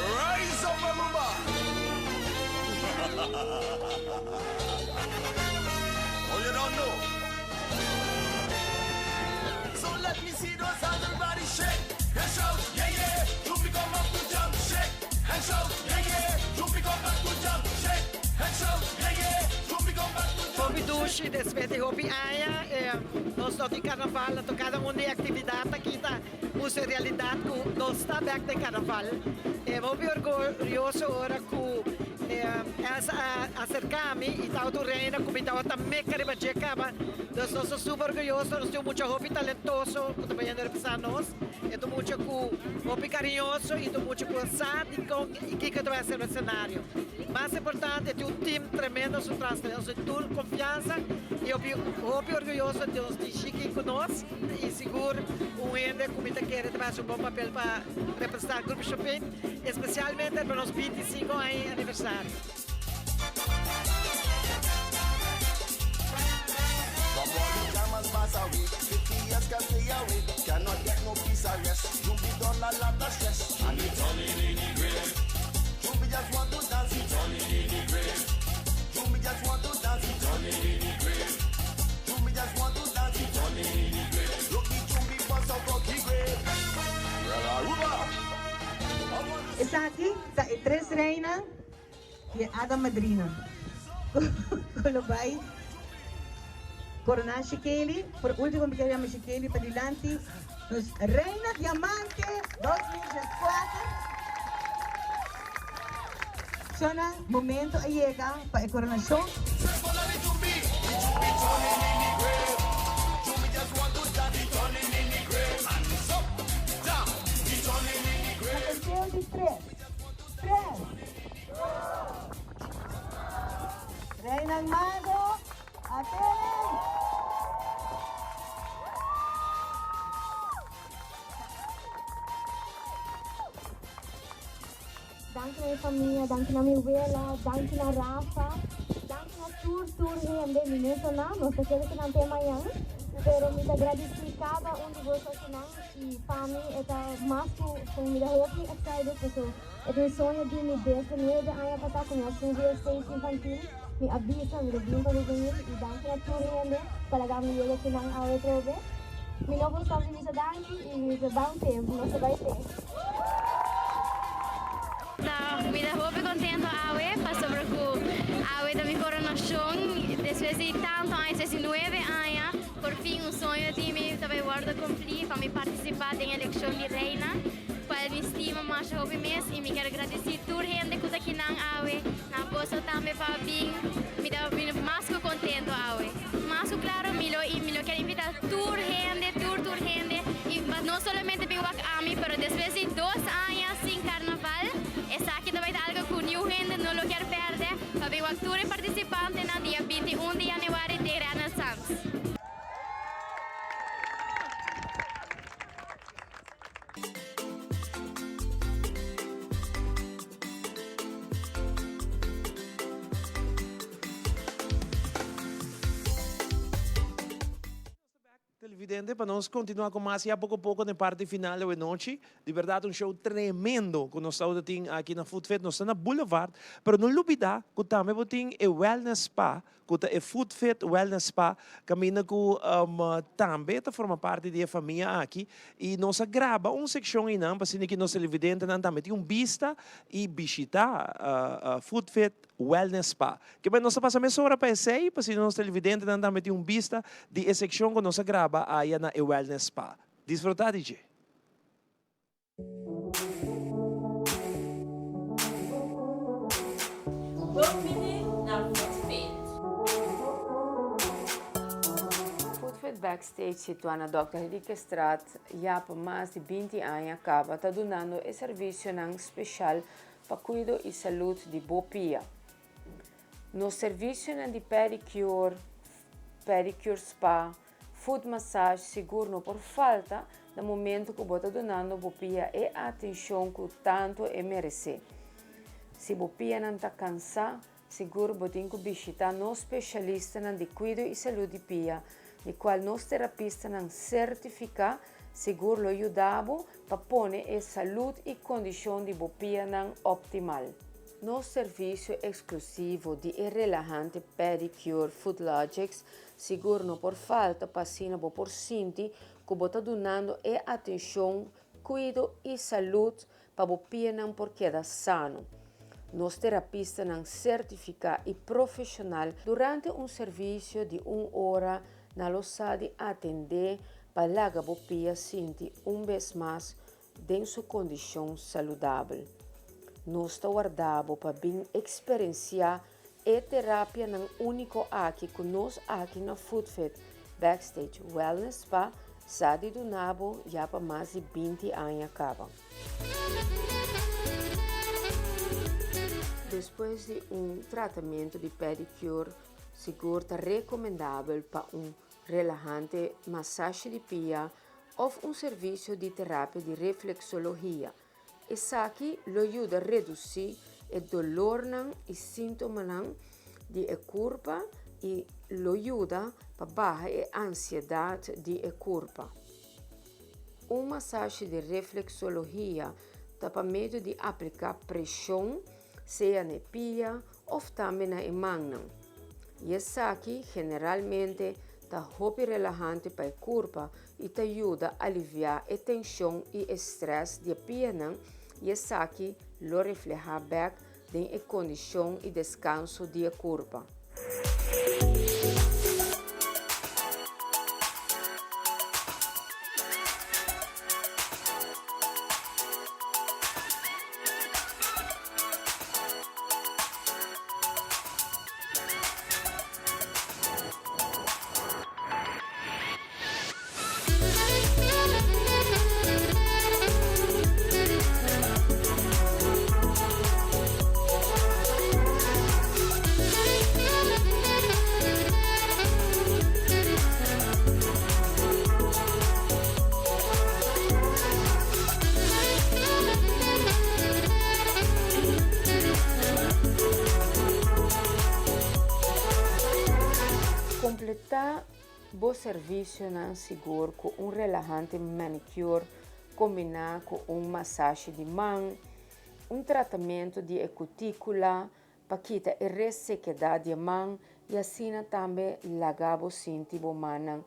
Rise up, everybody! Oh, you don't know? So let me see those hands, everybody shake and shout, yeah, yeah. You become up to jump, shake and shout, yeah, yeah. You become back to jump, shake and shout, yeah, yeah. You become back to jump. Hobby douche, deswete hobby aia. Nós estamos em carnaval, então cada um tem atividade aqui, tá? Usa realidade que nós estamos back em carnaval. Hobby orgulhoso agora que acercar-me e tal do reino, como estava também querendo chegar, nós estamos super orgulhosos, nós temos muito hobby talentoso, que também representa nós, e temos muito hobby carinhoso e temos muito sádico e que vai ser no cenário. Mais importante, é um time tremendo, nós temos toda confiança e hobby orgulhoso de nós estar com nós e seguro o ende como está querendo fazer bom papel para representar o Grupo Champagne, especialmente para nos 25 anos aniversário. From all the Germans pass away, 50 years can stay away. Cannot get no peace or rest. You be done a lot of stress. And it's only in the grave. You be just want to dance. It's only in the grave. You be just want to dance. It's only in the grave. You be just want to dance. It's only in the grave. Look the chumbi bust out of the grave. Well, Aruba. Está aqui, está em Três Reina e Ada Madrina. Colobay, Coronar Shikeli, por último me queríamos Shikeli para adelante, nos Reina Diamante 2004. Sona momento a llega para a coronação. Atenção de três. Reina Mago, até! Danke minha família, danke na minha vela, danke na Rafa, danke na tur gente, minuto na, nós queremos que não tem amanhã. pero me agradeci cada de vocês e família é mais com me hope excited porque é um sonho de me desde 9 anos para estar com a sua stage infantil me avisa me bem para venir e dança a tudo para dar me eu que não ao trobe me não vou estar me dança e me dá tempo não se vai ter me da hope contento awe passou por awe da minha coronação depois de tanto anos 9 anos por fim sonho de mim também guarda cumprir para me participar da eleição de reina para me estima mais hope mês e me quero agradecer toda gente que está aqui na awe na posso também para vir me dá mais contento awe mas claro me lo quero invitar toda gente e não somente bem a mim mas depois de 2 anos sem carnaval essa aqui também é algo que new gente não lo quero perder para ver o actor participante no dia 21 de janeiro de Renaissance. Televidente, para nós continuar com mais, e a pouco na parte final da noite. De verdade, um show tremendo que nós estamos aqui na Food Fit. Nós estamos na Boulevard, mas não olvidar que também tem o Wellness Spa, que é Food Fit Wellness Spa, caminha que também forma parte da família aqui. E nós grava uma seção aí, para que nós televidentes também tem vista e visitar Food Fit Wellness Spa. Que nós passamos essa hora para esse, para que nós televidentes também tem vista de seção que nós grava aí na Wellness Spa. Desfrutar, DJ. Backstage situado na Dr. Henrique Straat, já por mais de 20 anos, acaba está donando o serviço especial para cuidar e saúde de Bopia. No serviço de pedicure spa, foot massage, seguro por falta, no momento que você está donando Bopia e atenção que tanto merece. Se Bopia não está cansado, seguro você tem que visitar no especialista de cuidado e saúde de Pia, de qual nos terapistas não certifica, seguro lo ajudamos para pôr a saúde e condição de Bopia optimal. No serviço exclusivo de relajante pedicure Foodlogics, seguro não por falta, passina por sentir que você está donando a atenção, cuidado e saúde para Bopia não por quedar sano. Nos terapistas não certifica e profissional durante serviço de 1 hora na loja atender para a Bopia sentir vez mais em sua condição saudável. Nós estamos guardando para bem experienciar a terapia não único aqui que nós aqui na Food Fit Backstage Wellness Spa Sadi do Nabo já para mais de 20 anos acaba. Depois de tratamento de pedicure, seguro está recomendável para relajante massagem de pia ou serviço de terapia de reflexologia. Isso aqui lo ajuda a reduzir o dolor e sintomas de corpo e lo ajuda a baixar a ansiedade de corpo. Uma massagem de reflexologia dá para meio de aplicar pressão, seja na pia ou também na mão. E isso aqui generalmente está muito relajante para o corpo e te ajuda a aliviar a tensão e estresse de pia. E isso aqui lo refleja bem na condição e descanso do corpo. Completar Bo serviço não seguro com relajante manicure combinado com massagem de mão, tratamento de cutícula para quitar a ressequidade de mão e assim também lagar o sinti bo manan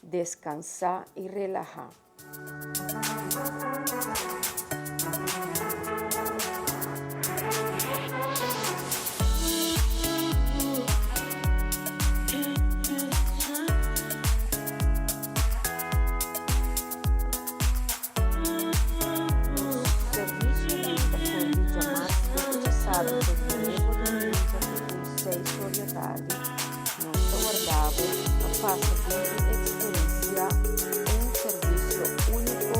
descansar e relajar. Passa por experiencia serviço único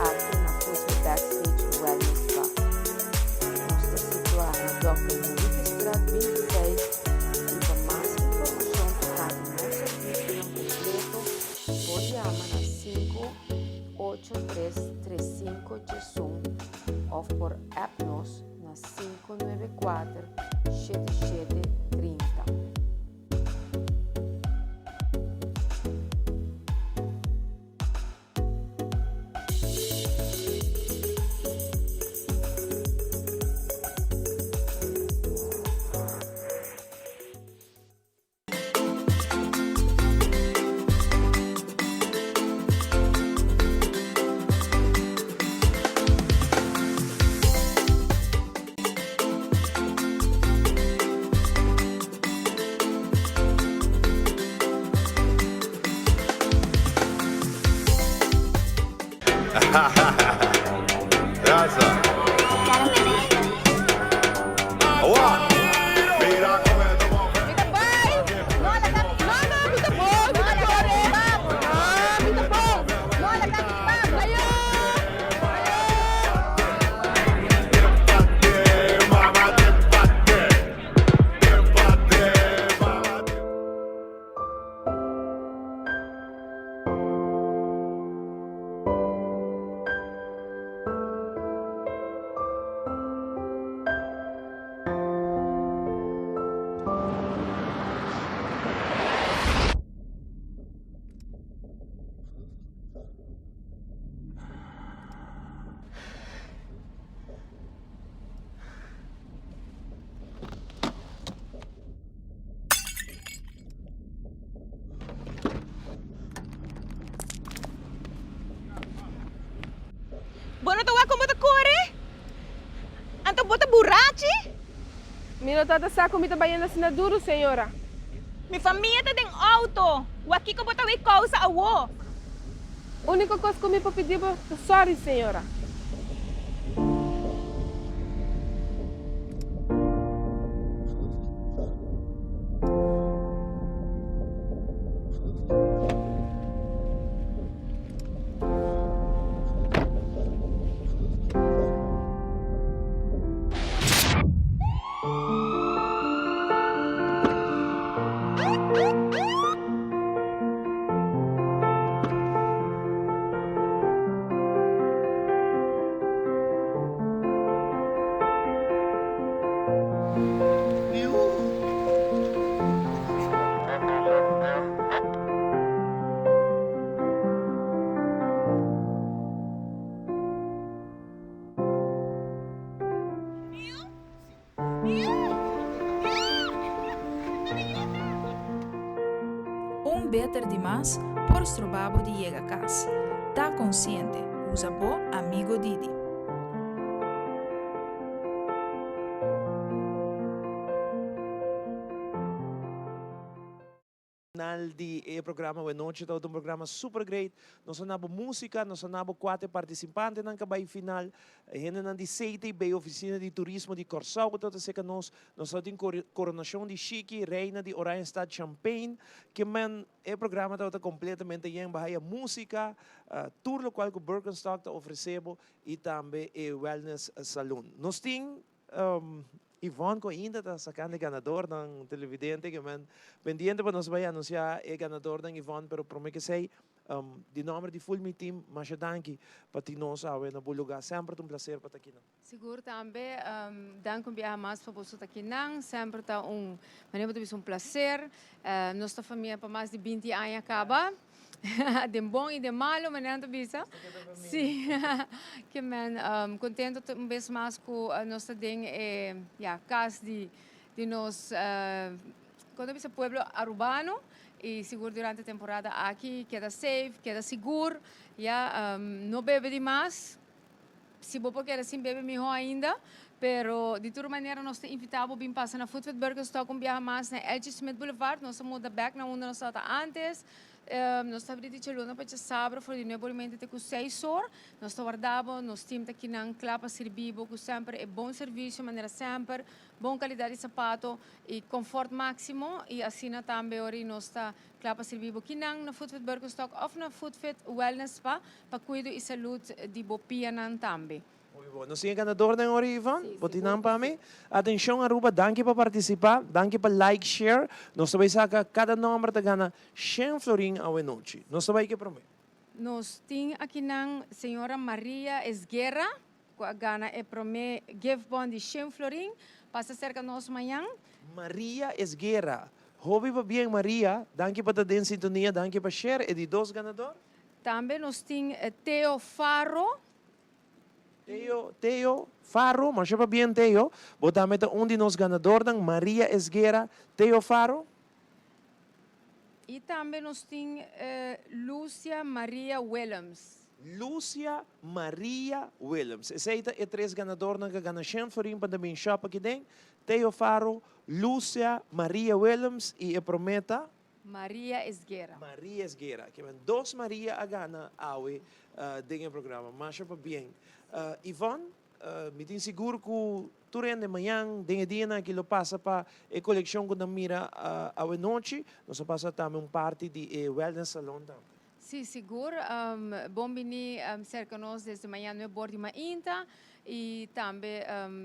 aqui na Costa Backstage Wellness Spa. Nós estamos situados na Dr. Henrique Estrada 26 e para mais informação sobre nosso serviço completo, pode chamar na 5833581 ou por app nos na 594 7730. Bueno, tu como te corre? Anto bota borrachi? Mira, tata sa comida bayan na sinaduro, senhora. Mi família tá em auto. O aqui como bota we causa awo. Única coisa que me pedir é sorry, senhora. Beter demais por strobabo de llega a casa. Tá consciente, usa bo amigo Didi. Di programa we noche tá um programa super great. Nós nabo música, nós nabo 4 participantes nang kabay final. Hena nang di seite bay oficina de turismo de Corsau que tota seca nós tem coronação de Chique, reina de Oranjestad Champagne, que man programa tá completamente em bahia música, tour lo qual que Birkenstock tá oferecebo e também wellness salon. Nós tem Yvonne ko ainda está sacando ganador ng televidente que man pendiente para nós vai anunciar o ganador ng Yvonne, pero prometo que sei de nome de full team, mas danke para ti nós awe na bulugar. Sempre um prazer para aqui. Seguro também, danke mais para você aqui não, sempre tá maneira de um prazer. Nossa família para mais de 20 anos acaba. De bom e de malo, mas não bisa. Sim, que man contento vez mais com nossa casa de nós quando bisa pueblo urbano e seguro durante a temporada aqui queda safe, queda seguro, não bebe demais. Se você quer assim bebe melhor ainda. Pero de toda maneira nós te invitamos a passar na Food Burgerstock viajar mais na Elgin Smith Boulevard, nós muda back na onde nós estávamos antes. Nós estamos abrindo de luna para sábado, for de novo alimento com 6 horas. Nós guardamos, nós temos aqui na clapa servibo, que sempre é bom serviço, maneira sempre, boa qualidade de sapato e conforto máximo. E assim também ori nós está clapa servibo aqui na Food Burgerstock ou na Food Fit Wellness Spa para cuidar e saúde de bopia também. Nós temos ganador ng ori, Yvonne. Botinam pa mi. Atenção, Aruba, danke para participar, danke para like, share. Nós também saca cada número de gana 100 florin a noite. Nós também que prometo. Nós temos aqui na senhora Maria Esguerra, que a gana é prometo give bond de 100 florin. Passa cerca de nós amanhã. Maria Esguerra. Hobby pa bem, Maria. Danke para ter sintonia, danke para share. É de 2 ganador. Também nós temos Teo Faro. Teo Faro, mas já bem Teo. Botamos de nós ganador ng Maria Esguerra, Teo Faro. E também nós temos Lúcia Maria Williams. Lúcia Maria Williams. Essa é 3 ganador ng gana 100 florin para também shop aqui dentro. Teo Faro, Lúcia Maria Williams e a prometa Maria Esguerra. Maria Esguerra. Que 2 Maria a gana awe dentro do programa. Mas já bem. Yvonne, me tenho seguro que durante a manhã, dentro dia na que lo passa para a coleção que nós mira a noite, nós passa também parte de wellness salon. Sim, seguro. Bom venir cerca nós desde manhã no bordo de Mainta e também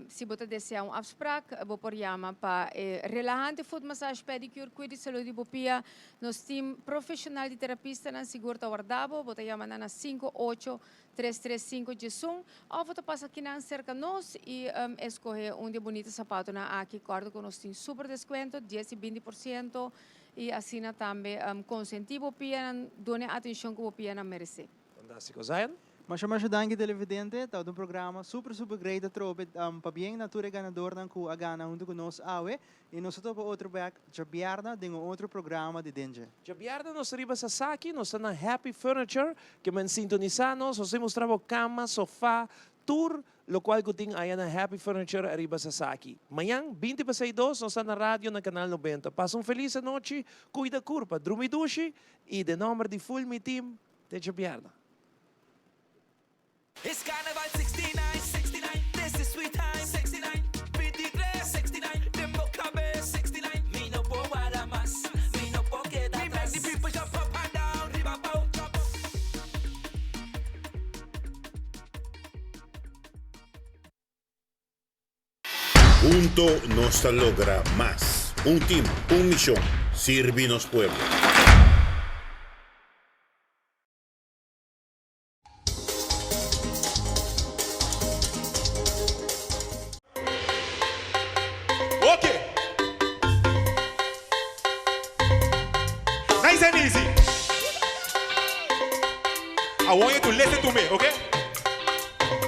se você deseja afspraak, vou por chama para relajante food massage pedicure, cuide de saúde bopia. Nós temos profissional de terapista na seguro guardado, você chama na 58335 de Zoom, ou você passa aqui na cerca nós e escolhe de bonito sapato na aqui, cordo que nós temos super desconto, 10 e 20%. E assim também consentivo o pia, done atenção que o pia merece. Fantástico, Zion? Mas chama danke televidente, tá um programa super great trobe para bem natura ganador ng ku agana junto com nós awe e nós para outro back Jabiarna de outro programa de Denje. Jabiarna nós riba sa Saki, nós na Happy Furniture que man sintonizanos, nós mostramos cama, sofá, tour, lo qual ko ting ayan na Happy Furniture arriba sa Saki. Mayang 20:02 nós na rádio na Canal 90. Passa feliz noite, cuida curpa, drumidushi e de nome de full mi team de Jabiarna. It's Carnival 69, 69, this is sweet time 69, 23, 69, Limbo Cabe 69, me no po wala mas, me no po queda atrás. We make the people jump up and down, riba bow, jump up. Junto nos logra más. Un team, un misión, Sirvinos Pueblo. Nice and easy. I want you to listen to me, okay?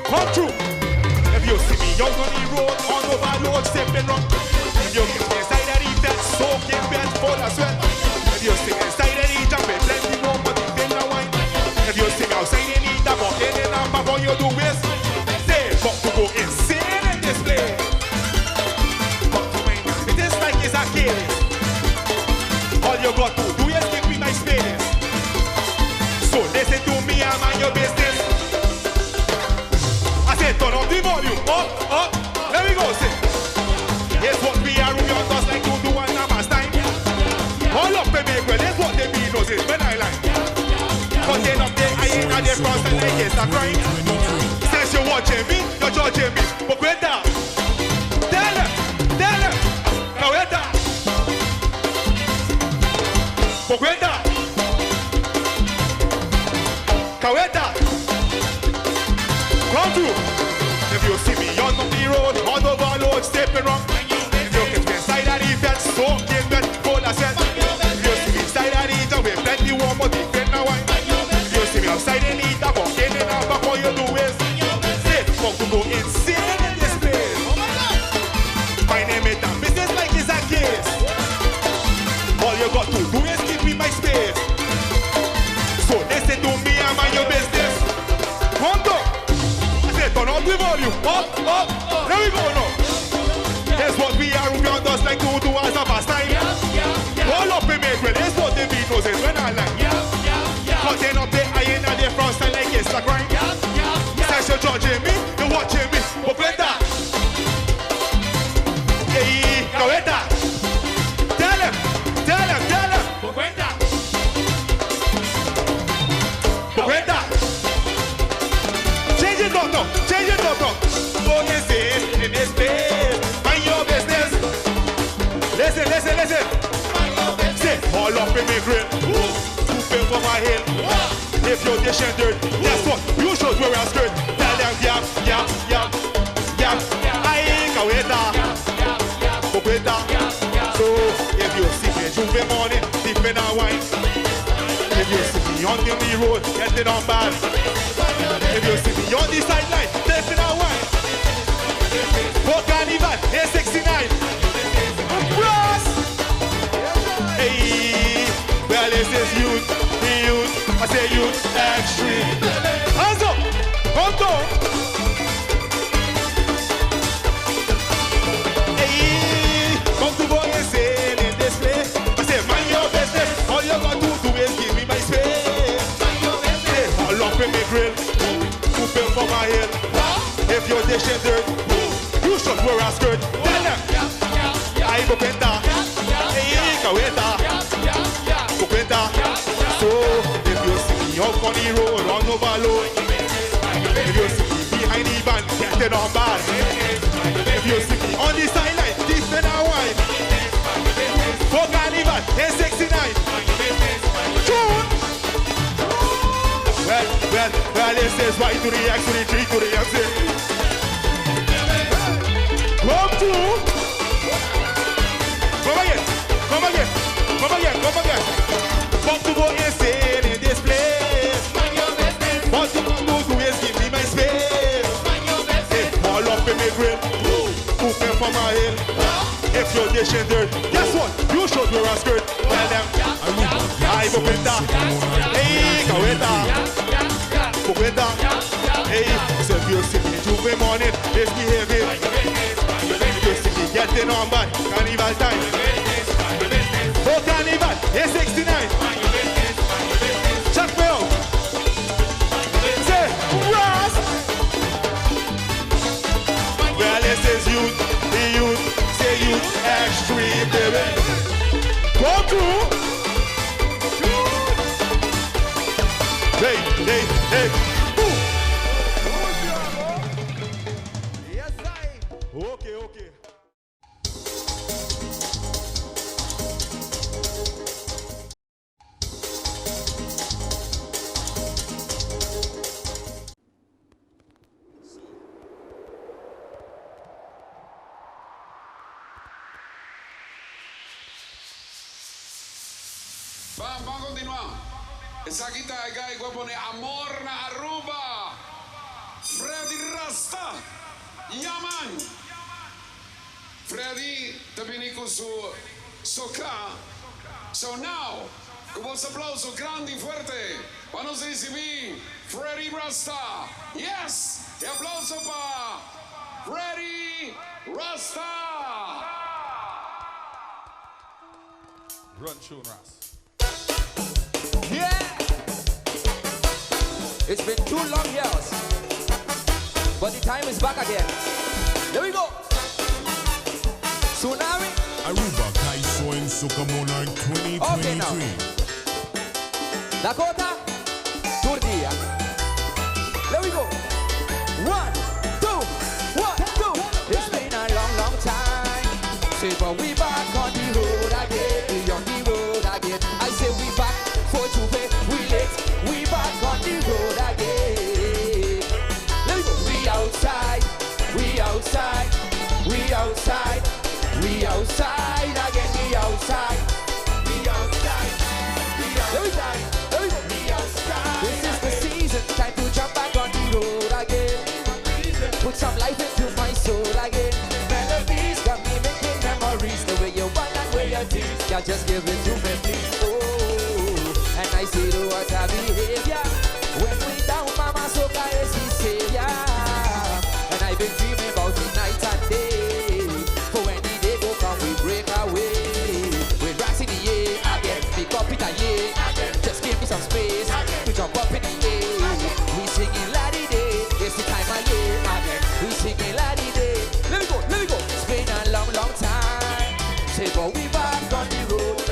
Come true. If you see me out on the road, on overload, stepping wrong. If you get inside the reef, that's soaking wet full of sweat. If you sing inside the reef, jump in plenty more, but it's in the wine. If you sing outside the reef, I'm walking in and back, all you do is say, got to go insane in this place. Got to mind, it is like it's a case. All you got to do is give me my space. So listen to me and mind your business. I said turn up the volume, up, up. Let me go, say. Here's what we are, we are just like you do one last time. All up and make well, that's what they be knows it when I like. But then up there, I ain't at the cross and I guess I'm crying. Since you're watching me, you're judging me. But wait down. Tell them. Poqueta. Kaweta. Come through. If you see me on the road, on overload, stepping wrong. If you get me inside of the fence, soaking wet, full of sweat. If you see me inside of the job, with plenty warm, but different now wine. If you see me outside the lead, I'm walking in and back, all you do is sit, come to go insane in this place. My name is damn business like it's a case. All you got to do is give me my space. So listen to me and mind your business. Come on. Turn up the volume, up, there we go now. Here's what we are, Rubion does like to do as a pastime. All up in make well, here's what the beat knows is when I like. Cutting up the iron and the front side like it's a crime. Says you're judging me, you're watching me, Poqueta. Hey, Kaweta. Tell him, Poqueta. Poqueta. Change it up now. Focus in this place. Mind your business. Listen. Mind your business. Say, all up in me grill. Moving for my hill. If you're dishing dirt, guess what? You should wear a skirt. Tell them, yap. I ain't Poqueta. So, if you see me Juve morning, deep in a wine. If you see me on the road, get it on bad. If you see me on the sideline, stepping out wine. For Carnival, A69. Cross! Hey, well, this is youth, I say youth extreme. Hands up, come down. Hey, come to boy and sail in this place. I say, mind your business, all you got to do is give me my space. Say, all up in me grill. For my hill. If you're dishing dirt, you should wear a skirt. Tell them, I Poqueta. Hey, Kaweta. Poqueta. So, if you see me up on the road, on overload. If you see me behind the van, get it on bad. If you see me on the sideline, this and a wine. For Carnival, A69. June. Well, this is Y to the X to the 3 to the MC. Come again. Come to go insane in this place. What you can do is give me my space. All up in the grill, moving for my hill. If you're dishing dirt, guess what? You should wear a skirt. Tell them, I Poqueta. Hey, Kaweta. Poqueta. Hey, so if you see me Juve morning, misbehaving. If you see me getting on bad, Carnival time. For Carnival, A69. Check me out. Say, Ross. Well, this is youth, say youth extreme, baby. Go through. Hey. Yes, I. Okay. Vamos a continuar. Esa quita de acá y voy a poner Amor na Aruba. Freddy Rasta. Yaman. Freddy también con su soca. So now, con un aplauso grande y fuerte, vamos a recibir Freddy Rasta. Yes. Y aplauso para Freddy Rasta. Run tune, Ras. Yeah! It's been 2 long years, but the time is back again. Here we go! Tsunami! Aruba Kaiso in Sukamona in 2023. Okay, now. Dakota, Turdia. There we go. 1, 2, 1, 2. It's been a long time. Say, but we back on the road again. We on the road again. I say, Girl, just give it to me, please. Oh, and I see the what I behavior. When we down, mama, so is he savior. And I've been dreaming about it night and day. For when the day go come, we break away. With rats in the air, again, pick up it a year. Just give me some space to jump up in the air. We singing laddie day, it's the time of year. Again, we singing laddie day. Let me go, let me go. It's been a long, long time. Say, but we back on the road.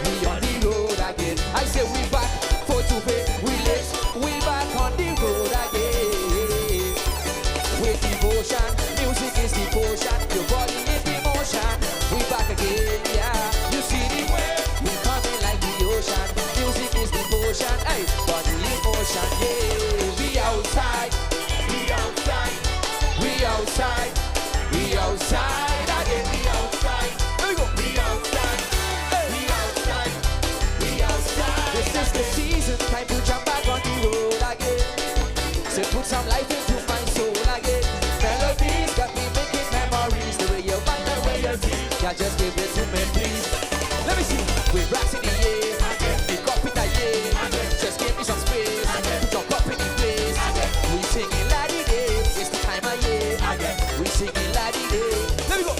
We on the road again. I say we back for to pay. We late. We back on the road again. With devotion, music is devotion. Your body in the motion. We back again, yeah. You see the way we coming like the ocean. Music is devotion, hey. Body in motion, yeah. We outside, we outside, we outside, we outside again. We outside. Let me go. We outside, hey. We outside, we outside. This is the season, time to jump back on the road again. So put some life into my soul again. Melodies got me making memories. The way you find the way you feel. Yeah, just give it to me, please. Let me see. We're rats in the air. Pick up in the air. Just give me some space. Jump up in the place. We singing laddie day. It's the time of year. We singing laddie day. Let me go.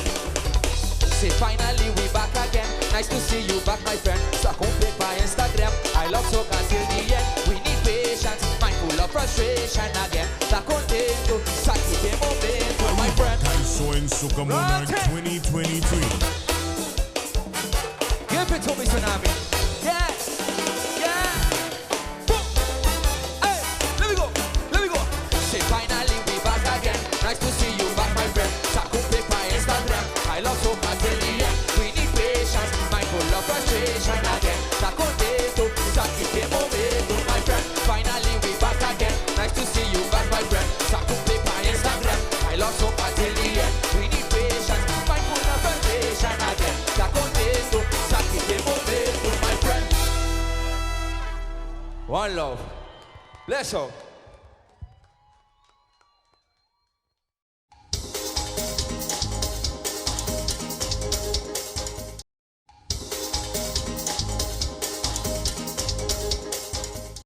Say finally we back again. Nice to see you back, my friend. So complete by Instagram. I love soca till the end. We need patience, mindful of frustration again. Está contento, saque de momento, my friend. Kaiso en Sukamona 2023. Give it to me, Tsunami. Yeah, yeah. Boom. Hey, let me go, let me go. Say finally we back again. Nice to see you back, my friend. So complete by Instagram. I love soca till the end. We need patience, mindful of frustration again. Está contento, saque de momento, my friend. Finally we back again. Nice to see you back, my friend. So complete by Instagram. I love soca till the end. We need patience, mindful of frustration again. Está contento, saque de momento, my friend. One love. Bless up.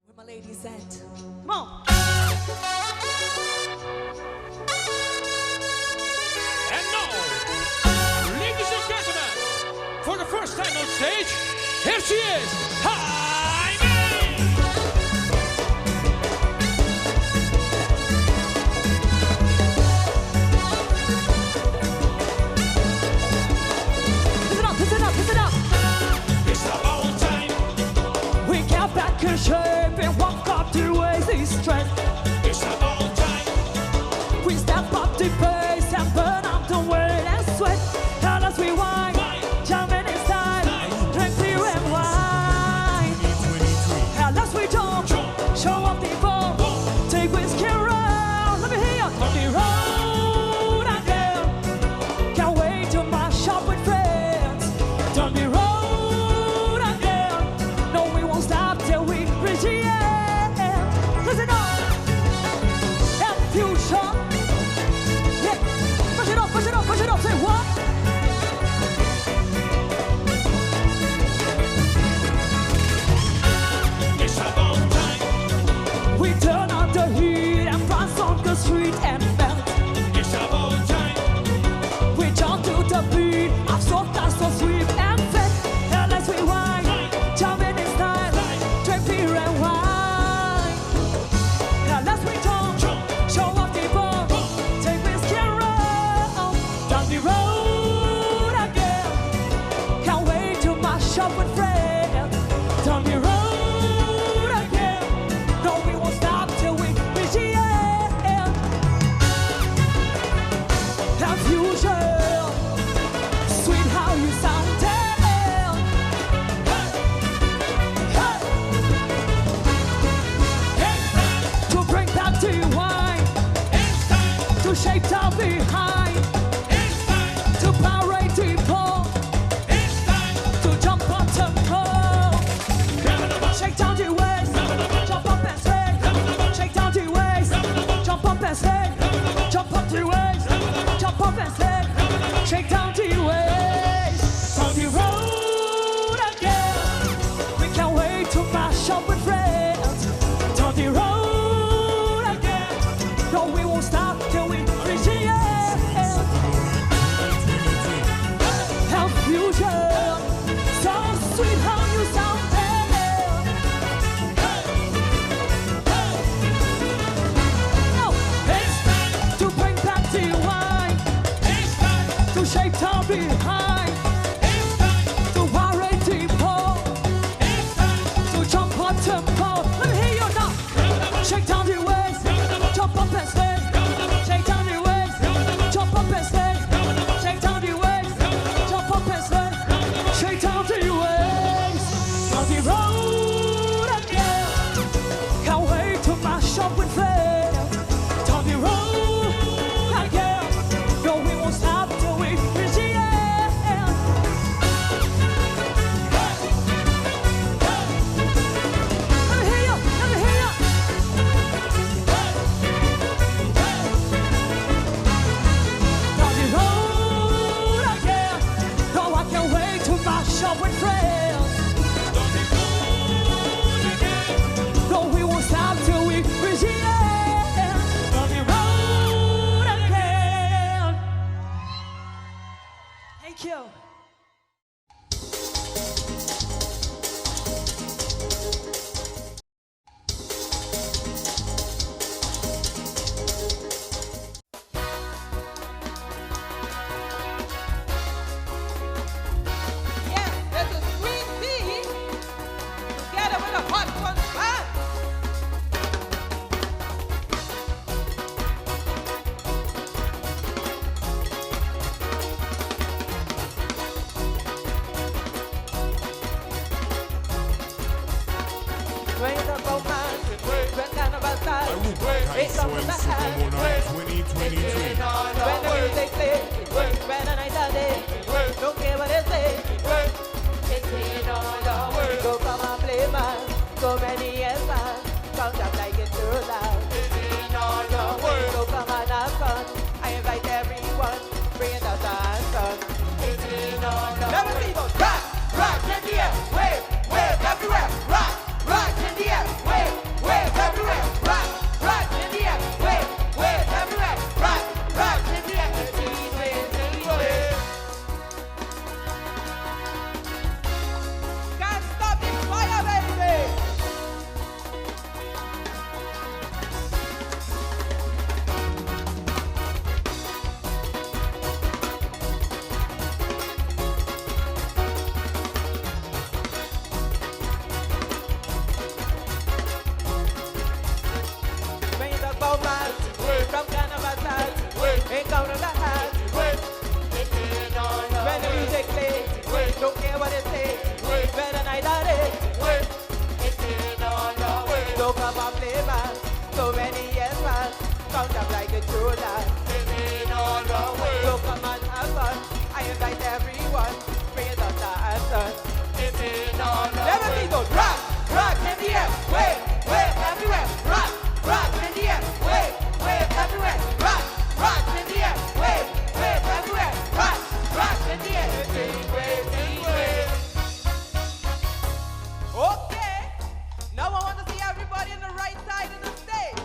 Where my ladies at? Come on. And now, ladies and gentlemen, for the first time on stage, here she is, Jaime! Listen up, listen up, listen up. It's about time. We get back in shape and walk up the ways is strength. It's about time. We step up the pace and burn up the weight and sweat. And as we wind, jumping in style, drink beer and wine. And as we jump, show up the ball, take whiskey around. Let me hear you. On the road again. Can't wait to mash up with friends. On the road again. No, we won't stop till we reach the end. Listen up. And fusion. Yeah. Push it up, push it up, push it up. Say what? It's about time. We turn on the heat and dance on the street and melt. It's about time. We jump to the beat of soca, so sweet and fit. And as we wind, jumping in style, drink beer and wine. And as we jump, show off the ball, take whiskey and roll. Down the road again. Can't wait to mash up with friends. Down the road again. No, we won't stop till we reach the end. And fusion, sweet how you sound. To bring back the wine, to shake down behind, to parade the pole, to jump on tempo. Shake down the waist, jump up and sway. Shake down the waist, jump up and sway. Jump up the waist, jump up and sway. Shake down the waist. On the road Kaiso and Sukamona 2023. When the music plays, when the night and day, don't care what they say. It's in all the world. So come and play, man. So many years, man. Come just like it's true love. It's in all the world. So come and have fun. I invite everyone. Bring it out and sun. It's in all the world. Let me see those rock, rock in the air, wave, wave everywhere. Rock, rock in the air, wave, wave everywhere. Rock, rock in the air, wave, wave everywhere. Rock, rock in the air. It's in wave, wave. Can't stop this fire, baby. When you talk about man, from Carnival side, ain't count on the hat. When the music plays, don't care what it says. When the night are it, don't come and play, man. So many years, man, count up like a true love. So come and have fun. I invite everyone. Bring it up to answer. Let me see those rock, rock in the air, wave, wave everywhere. Rock, rock in the air, wave, wave everywhere. Rock, rock in the air, wave, wave everywhere. Rock, rock in the air, wave, wave. Okay, now I want to see everybody on the right side of the stage.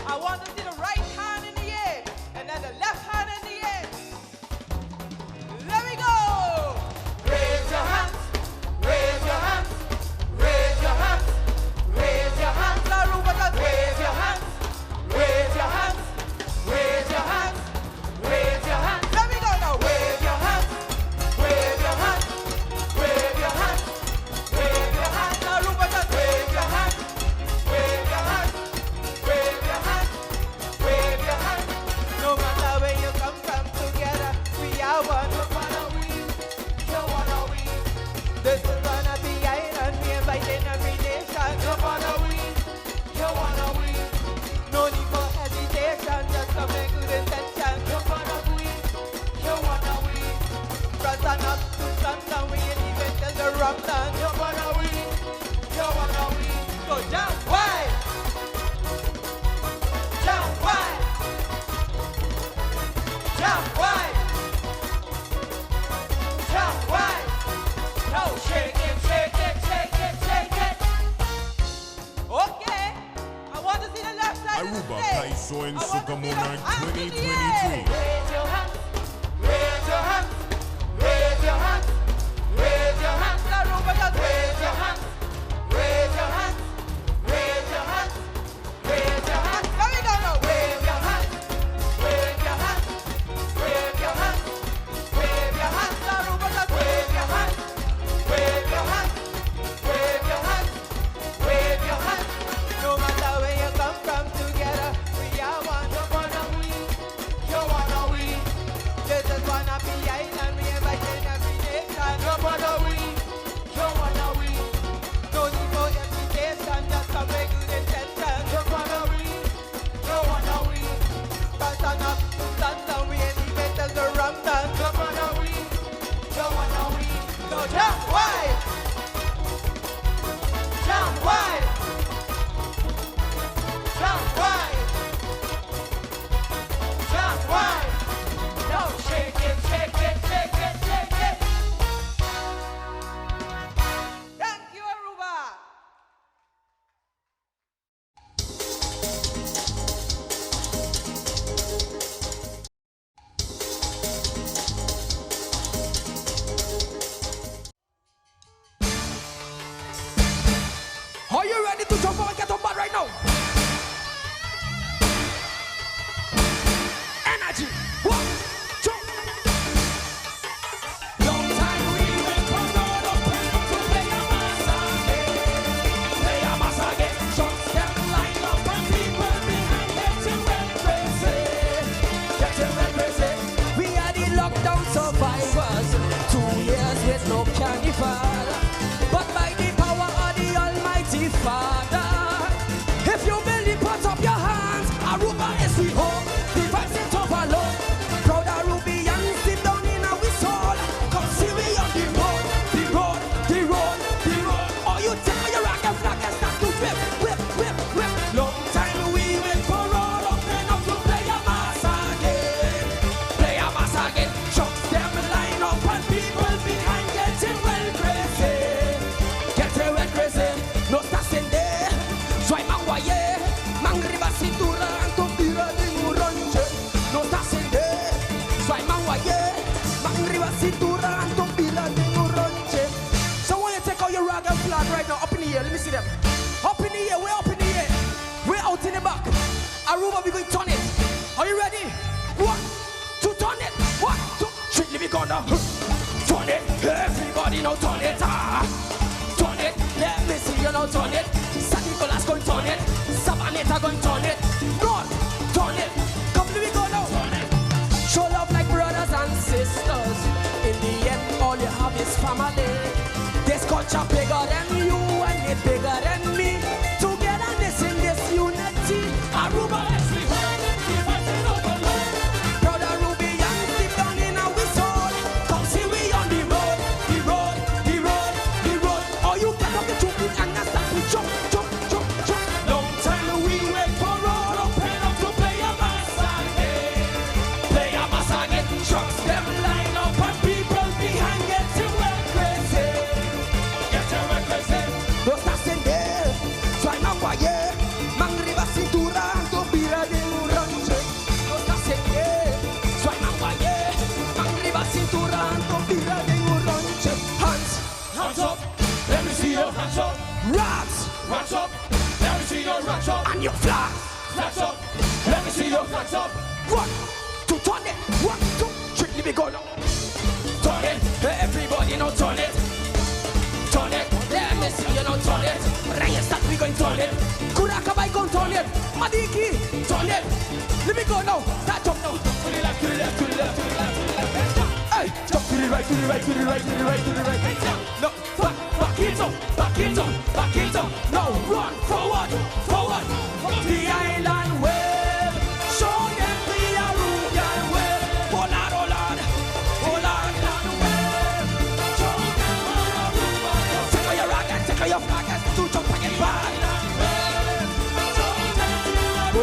I want to see the right hand in the air, and then the left hand in the air. Let me go. Raise your hands, raise your hands, raise your hands, raise your hands. Aruba, just raise your hands, raise your hands, raise your hands, raise your hands. Let me go now. Wave your hands, wave your hands, wave your hands, wave your hands. Aruba, just wave your hands, wave your hands, wave your hands, wave your hands. No matter where you come from, together we are one. You wanna win, you wanna win. This is gonna be island. We inviting every nation. You wanna win, you wanna win. No need for hesitation, just come with good intention. You wanna win, you wanna win. From sun up to sundown, we ain't even till the rum done. You wanna win, you wanna win. So jump wide, jump wide, jump wide, jump wide. Now shake it, shake it, shake it, shake it. Okay, I want to see the left side of the Aruba, stage. Kaiso and I want to see Sukamona those hands in the 2023. air. Raise your hands, raise your hands, raise your hands, raise your hands. Aruba, just raise your hands, raise your hands, raise your hands, raise your hands. Let me go now. Wave your hands, wave your hands, wave your hands, wave your hands. Aruba, just wave your hands, wave your hands, wave your hands, wave your hands. No matter where you come from, together we are one. You wanna win, you wanna win. This is wanna be island. We inviting every nation. You wanna win, you wanna win. No need for invitation, just come with good intention. You wanna win, you wanna win. From sun up to sundown, we ain't even till the rum done. You wanna win, you wanna win. So jump wide, jump wide, jump wide, jump wide. Now shake it, shake it, shake it, shake it. Thank you, Aruba. Are you ready to jump on and get on board right now? Energy. 1, 2. Long time we went from Lord of Pen to play a massage. Shots them line up and people behind getting well crazy. Getting well crazy. We are the lockdown survivors. 2 years with no carnival. But by the power of the Almighty Father, if you the air, let me see them. Up in the air, way up in the air. Way out in the back. Aruba, we going to turn it. Are you ready? 1, 2, turn it. 1, 2, 3, let me go now. Turn it, everybody now turn it. Turn it, let me see you now turn it. San Nicolas going to turn it. Sabaneta going to turn it. Run, turn it. Come, let me go now. Show love like brothers and sisters. In the end, all you have is family. This culture bigger than you and it bigger than me. Togetherness in this unity. Aruba, let's be proud of Rubians deep down in our soul. Come see we on the road, the road, the road, the road. Oh, you get up the trooping and that's that we jump, jump, jump, jump. Long time we wait for road open up to play a mass again. Play a mass again. Trucks them line up and people behind get to well crazy. Get to well crazy. No estás en él, soy más guayé. Mangriba cintura, tobira de un ranche. No estás en él, soy más guayé. Mangriba cintura, tobira de un ranche. Hands up, let me see your hands up. Rocks up, let me see your rocks up. And your flags up, let me see your flags up. 1, 2, turn it. 1, 2, 3, let me go now. Turn it, everybody now turn it. Turn it, let me see you now turn it. Reyes we going turn it. Kurakabai going turn it. Madiki, turn it. Let me go now. Start jump now. To the left, to the left, to the left, to the left, to the left. Hey, jump to the right, to the right, to the right, to the right, to the right. No, back it up, back it up, back it up. Now run forward, forward. The island way. Show them the Aruban way. Hold on, hold on, hold on. Show them the Aruban way. Take out your rockets, take out your flaggers, to jump and get back. Oh,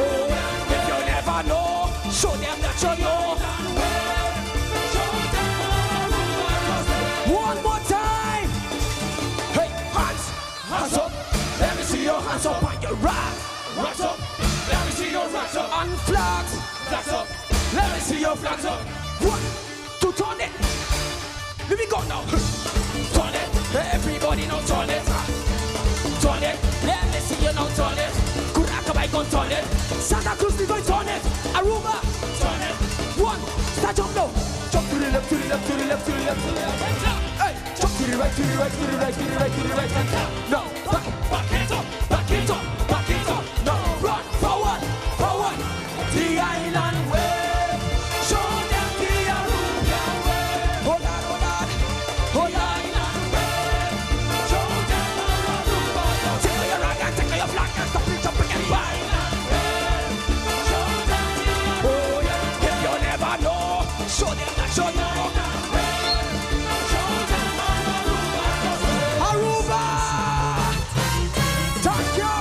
if you never know, show them that you know. One more time. Hey, hands up. Let me see your hands up on your rocks up. Let me see your rocks up. And flags up. Let me see your flags up. 1, 2, turn it. Let me go now. Turn it. Everybody now turn it. Turn it. Let me see you now turn it. Kurakabai gon' turn it. Santa Cruz we gon' turn it. Aruba, turn it. 1, start jump now. Jump to the left, to the left, to the left, to the left, to the left. Hey, jump to the right, to the right, to the right, to the right, to the right. No, back it up, back it up, back it up. No, run forward, forward. The island way. Show them the Aruban way. Hold on, hold on, hold on. Show them the Aruban way. Take out your rock and take out your flag and stop it jumping and run. Oh yeah, if you never know, show them that you know. Aruba! Thank you!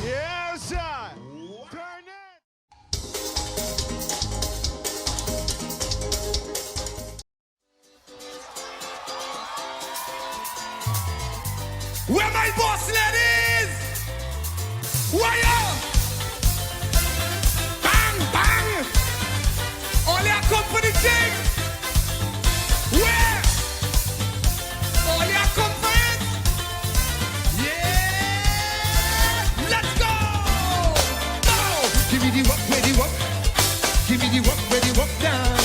Yes, sir. Turn it. Where my boss ladies? Wire! Bang, bang! Only a company thing! Where? Only a company? Yeah! Let's go! Go! Give me the work, where the work. Give me the work, where the work down.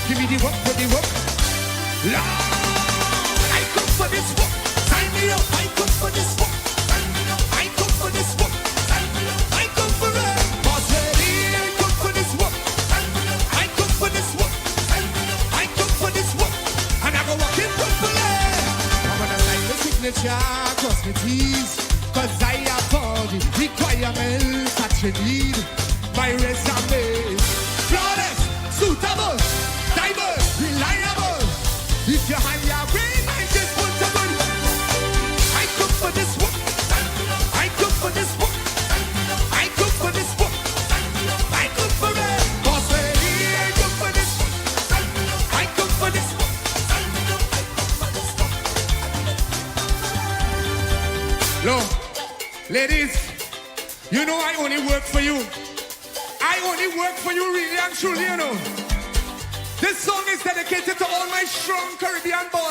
Give me the work, where the work. Lord, I come for this work. Sign me up. I come for this work. Sign me up. I come for this work. Sign me up. I come for it. Boss lady, I come for this work. Sign me up. I come for this work. Sign me up. I come for this work. And I go walking properly. I'm gonna sign the signature, cross my T's. Cause I have all the requirements that you need. My resume. Flawless, suitable, diverse, reliable. If you hand your brain, I just put a good. I come for this work. I come for this work. I come for this work. I come for it. Boss lady, I come for this work. I come for this work. Look, ladies, you know I only work for you. I only work for you really and truly, you know. song is dedicated to all my strong Caribbean boys.